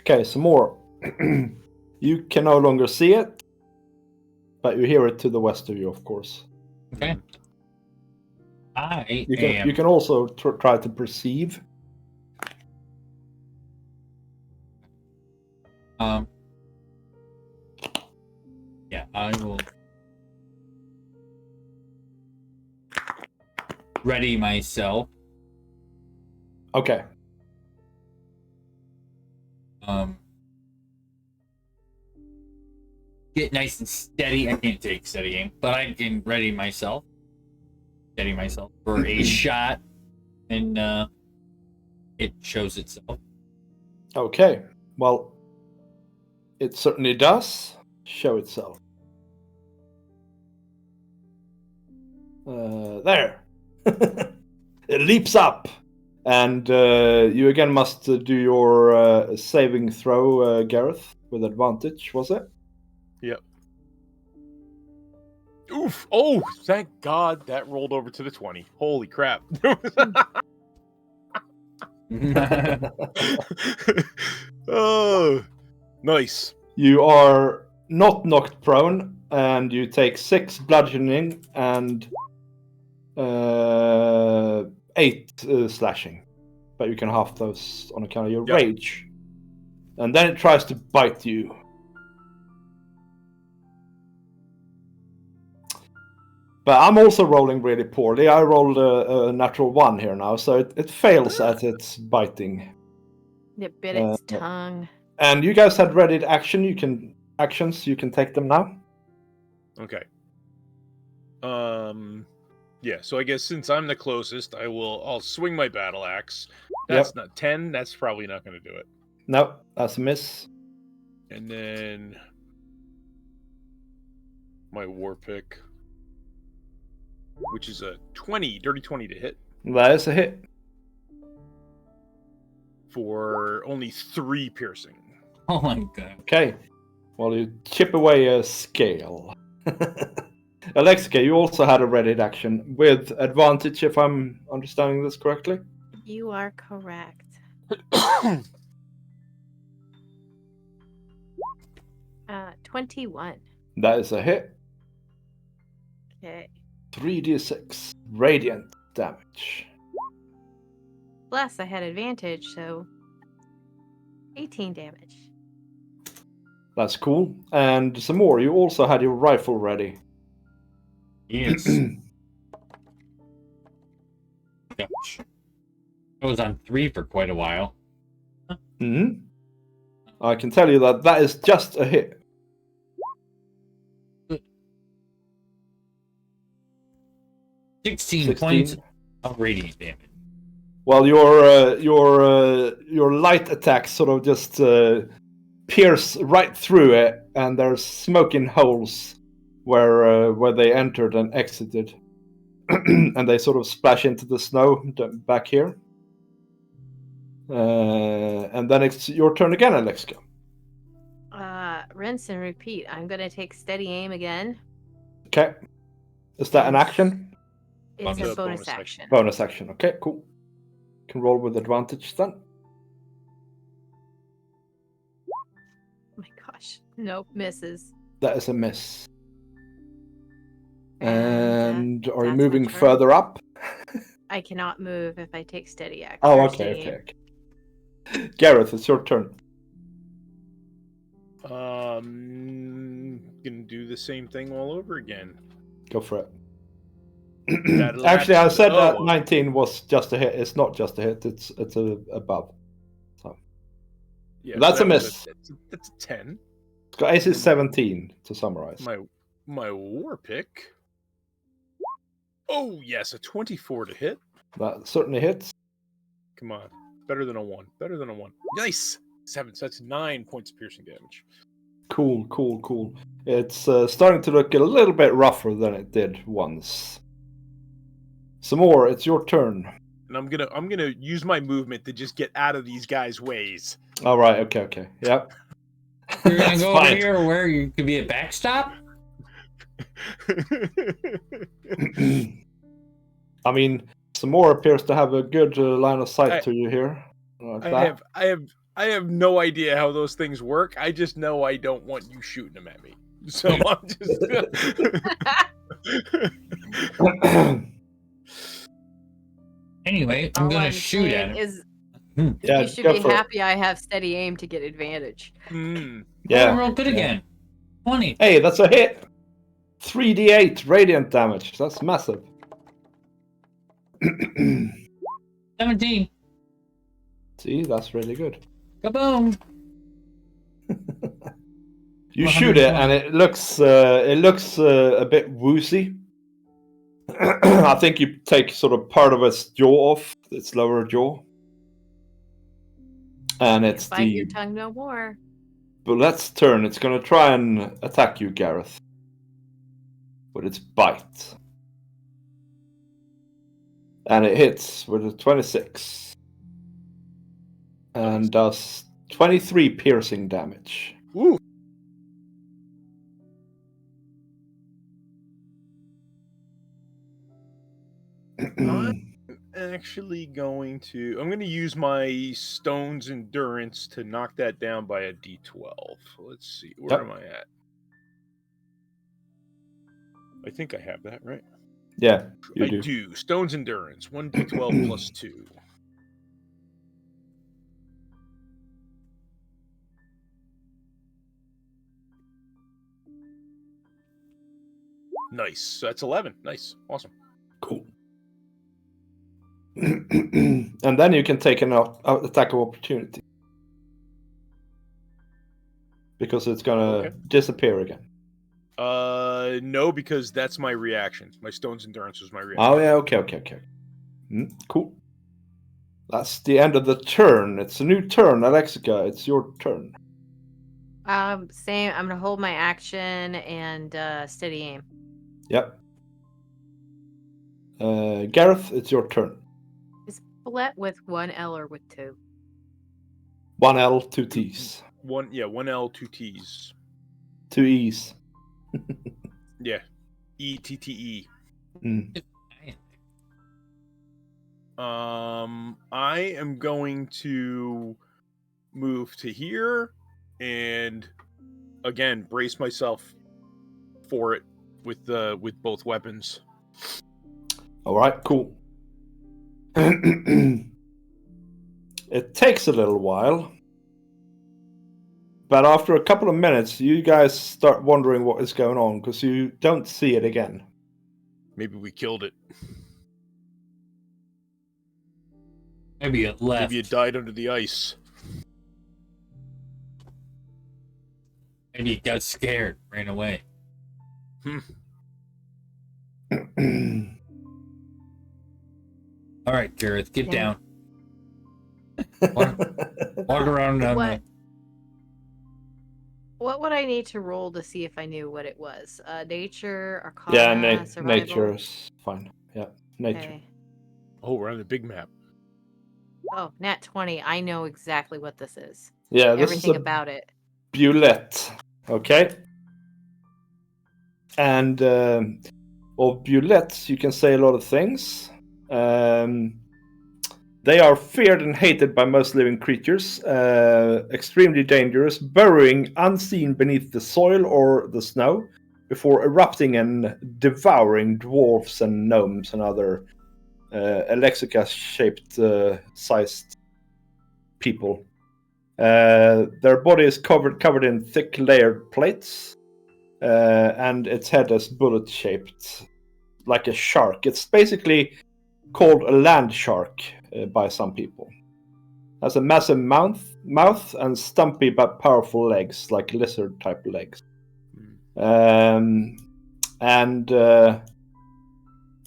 Okay, some more. You can no longer see it, but you hear it to the west of you, of course. Okay. You can also try to perceive. Yeah, I will ready myself. Okay. Get nice and steady. I can't take steady aim, but I can ready myself. Steady myself for a shot, and it shows itself. Okay. Well, it certainly does show itself. There. It leaps up, and you again must do your saving throw, Gareth, with advantage, was it? Yep. Oof! Oh, thank God that rolled over to the 20. Holy crap! Oh, nice. You are not knocked prone, and you take 6 bludgeoning and 8 slashing. But you can half those on account of your rage. And then it tries to bite you. But I'm also rolling really poorly. I rolled a natural 1 here now, so it fails at its biting. It bit its tongue. And you guys had readied action. You can take them now. Okay. Yeah, so I guess since I'm the closest, I'll swing my battle axe. That's not 10, that's probably not going to do it. No, that's a miss. And then my war pick, which is a 20, dirty 20 to hit. That is a hit. For only 3 piercing. Oh my god. Okay. Well, you chip away a scale. Alexica, you also had a readied action with advantage, if I'm understanding this correctly. You are correct. 21. That is a hit. Okay. 3d6 radiant damage. Plus, I had advantage, so 18 damage. That's cool. And some more. You also had your rifle ready. Yes. Gosh. I was on 3 for quite a while. Hmm. I can tell you that is just a hit. 16 points of radiant damage. Well, your light attacks sort of just pierce right through it, and there's smoking holes where they entered and exited, and they sort of splash into the snow back here. And then it's your turn again, Alexa. Rinse and repeat. I'm gonna take steady aim again. Okay. Is that an action? It's The a bonus action. Bonus action. Okay, cool. Can roll with advantage then. Oh my gosh. Nope, misses. That is a miss. And, And are you that's my moving turn. further up? I cannot move if I take steady action. Oh, or okay, steady okay, aim. okay. Gareth, it's your turn. Gonna do the same thing all over again. Go for it. That'll Actually, I said that oh. 19 was just a hit. It's not just a hit. It's above. So Yeah, that's so a that was miss. that's a 10. It's got AC 17 to summarize. My war pick. Oh yes, a 24 to hit. That certainly hits. Come on, better than a 1. Better than a 1. Nice. 7. So that's 9 points of piercing damage. Cool, cool, cool. It's starting to look a little bit rougher than it did once. Some more. It's your turn. And I'm gonna use my movement to just get out of these guys' ways. All right. Okay. Yep. You're gonna That's go fine. over here where you could be a backstop? I mean, some more appears to have a good line of sight to you here. Like I have no idea how those things work. I just know I don't want you shooting them at me. So I'm just. Anyway, I'm All gonna I'm shoot saying at him. is Yeah, you should go be for it. happy I have steady aim to get advantage. Mm. Yeah. Roll good again. 20. Hey, that's a hit. 3d8 radiant damage. That's massive. 17. See, that's really good. Kaboom! You shoot it, and it looks a bit woozy. I think you take sort of part of its jaw off, its lower jaw, and it's Bite your the tongue no more. bullet's turn. It's going to try and attack you, Gareth, with its bite, and it hits with a 26, and does 23 piercing damage. Ooh. I'm actually going to use my stone's endurance to knock that down by a d12. Let's see, where am I at? I think I have that right. Yeah, I do. Stone's endurance, 1d12 plus 2. Nice. So that's 11. Nice. Awesome. Cool. And then you can take an attack of opportunity. Because it's gonna disappear again. No, because that's my reaction. My stone's endurance was my reaction. Oh yeah, okay. Cool. That's the end of the turn. It's a new turn, Alexica. It's your turn. Same. I'm gonna hold my action and steady aim. Yep. Gareth, it's your turn. Is bullet with 1 L or with 2? 1 L, 2 T's. 1 L, 2 T's. 2 E's. Yeah. ETTE. I am going to move to here and again, brace myself for it with both weapons. All right, cool. It takes a little while, but after a couple of minutes, you guys start wondering what is going on because you don't see it again. Maybe we killed it. Maybe it left. Maybe it died under the ice. Maybe it got scared, ran away. All right, Gareth, get down. Walk around on the... What would I need to roll to see if I knew what it was? Nature, Arcana, Yeah, Survival? nature is fine. Yeah, nature. Okay. Oh, we're on the big map. Oh, nat 20. I know exactly what this is. Yeah, this Everything is a about it. bulette. Okay. And of bulettes, you can say a lot of things. They are feared and hated by most living creatures, extremely dangerous, burrowing unseen beneath the soil or the snow, before erupting and devouring dwarfs and gnomes and other Alexica-shaped sized people. Their body is covered in thick layered plates, and its head is bullet-shaped, like a shark. It's basically called a land shark by some people. Has a massive mouth and stumpy but powerful legs, like lizard-type legs.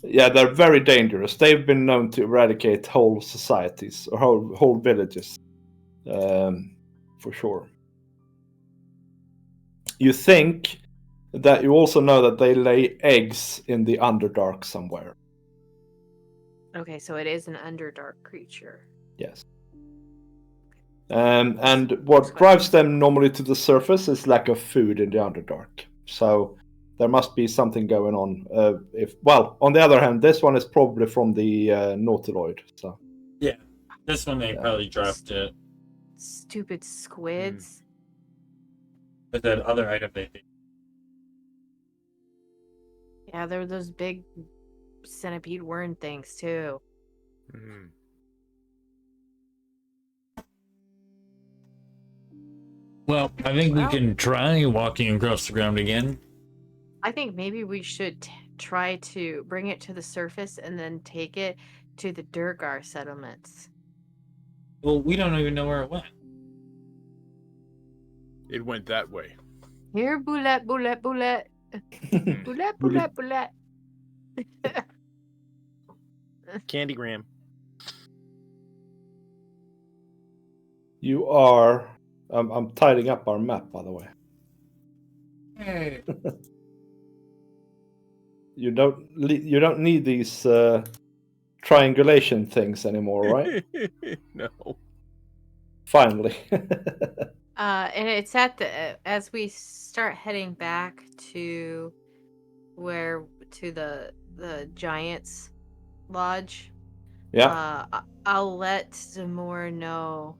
Yeah, they're very dangerous. They've been known to eradicate whole societies or whole villages, for sure. You think that you also know that they lay eggs in the Underdark somewhere. Okay, so it is an Underdark creature. Yes. And what drives them normally to the surface is lack of food in the Underdark. So there must be something going on. On the other hand, this one is probably from the Nautiloid. So yeah, this one they probably dropped it. Stupid squids. But that other item they did. Yeah, there were those big centipede worm things too. Well, I think we can try walking across the ground again. I think maybe we should try to bring it to the surface and then take it to the Durgar settlements. Well, we don't even know where it went. It went that way. Here, bullet, bullet, bullet. Bullet, bullet, bullet. Candygram. you are. I'm tidying up our map, by the way. Hey. You don't need these triangulation things anymore, right? No. Finally. And it's at as we start heading back to the Giants Lodge. Yeah. I'll let Zamir know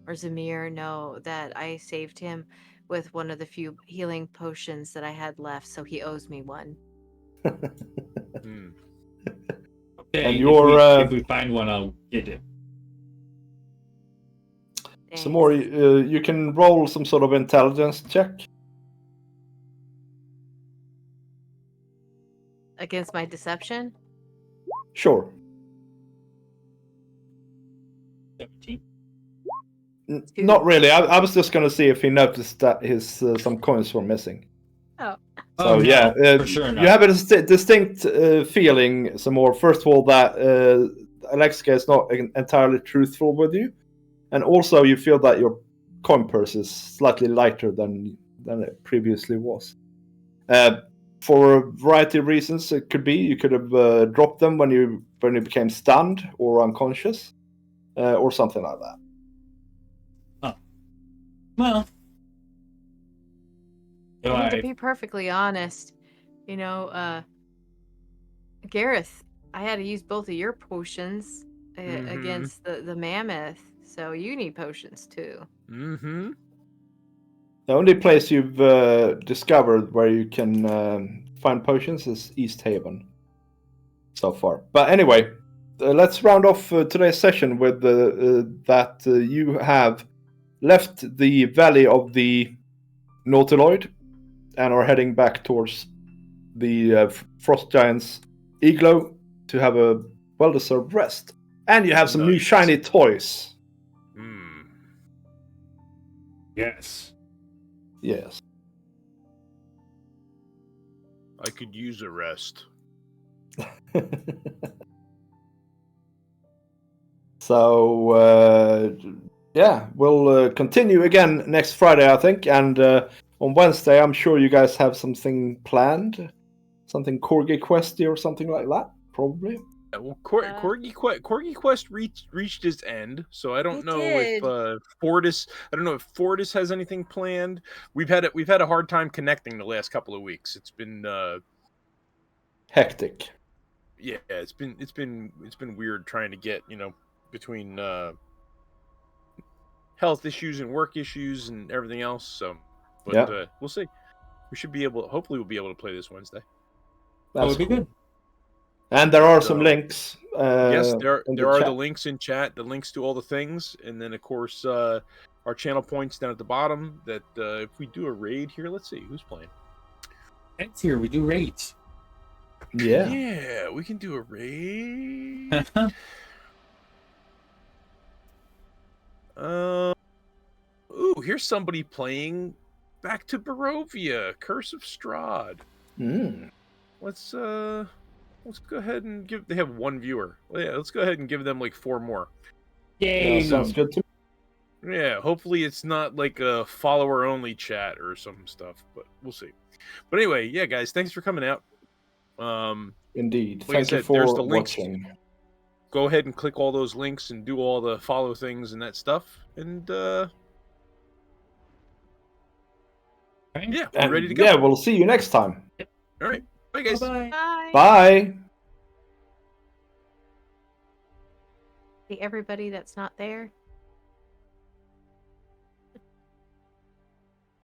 that I saved him with one of the few healing potions that I had left, so he owes me one. Okay, and if we find one, I'll get it. Thanks. Some more. You can roll some sort of intelligence check. Against my deception? Sure. 17. Not really. I was just going to see if he noticed that his some coins were missing. Oh. So no, yeah, for sure not. You have a distinct feeling, some more. First of all, that Alexica is not entirely truthful with you, and also you feel that your coin purse is slightly lighter than it previously was. For a variety of reasons, it could be you could have dropped them when you became stunned or unconscious, or something like that. Well, To be perfectly honest, Gareth, I had to use both of your potions against the mammoth, so you need potions too. The only place you've discovered where you can find potions is East Haven so far. But anyway, let's round off today's session with that you have left the Valley of the Nautiloid and are heading back towards the Frost Giant's igloo to have a well-deserved rest. And you have some new Nice. shiny toys. Yes. Yes. I could use a rest. So, yeah, we'll continue again next Friday, I think. And on Wednesday, I'm sure you guys have something planned. Something Corgi Questy or something like that, probably. Yeah, well, Corgi Quest reached its end, so I don't It know did. if Fortis. I don't know if Fortis has anything planned. We've had a hard time connecting the last couple of weeks. It's been Hectic. yeah, it's been weird trying to get between health issues and work issues and everything else. So, but Yeah. we'll see. We should be able. Hopefully, we'll be able to play this Wednesday. That would be good. And there are So, some links. Yes, there in are the chat. links in chat, the links to all the things, and then of course our channel points down at the bottom. That if we do a raid here, let's see who's playing. It's here. We do raids. Yeah. Yeah, we can do a raid. Ooh, here's somebody playing Back to Barovia, Curse of Strahd. Mm. Let's go ahead and give. They have one viewer. Well, yeah, let's go ahead and give them like 4 more. Yay! Yeah, sounds good to me. Yeah, hopefully it's not like a follower-only chat or some stuff, but we'll see. But anyway, yeah, guys, thanks for coming out. Indeed. Like I Thank you said, for there's the links. watching. Go ahead and click all those links and do all the follow things and that stuff. And yeah, we're ready to go. Yeah, we'll see you next time. All right, bye guys. Bye-bye. Bye. Bye. Everybody that's not there.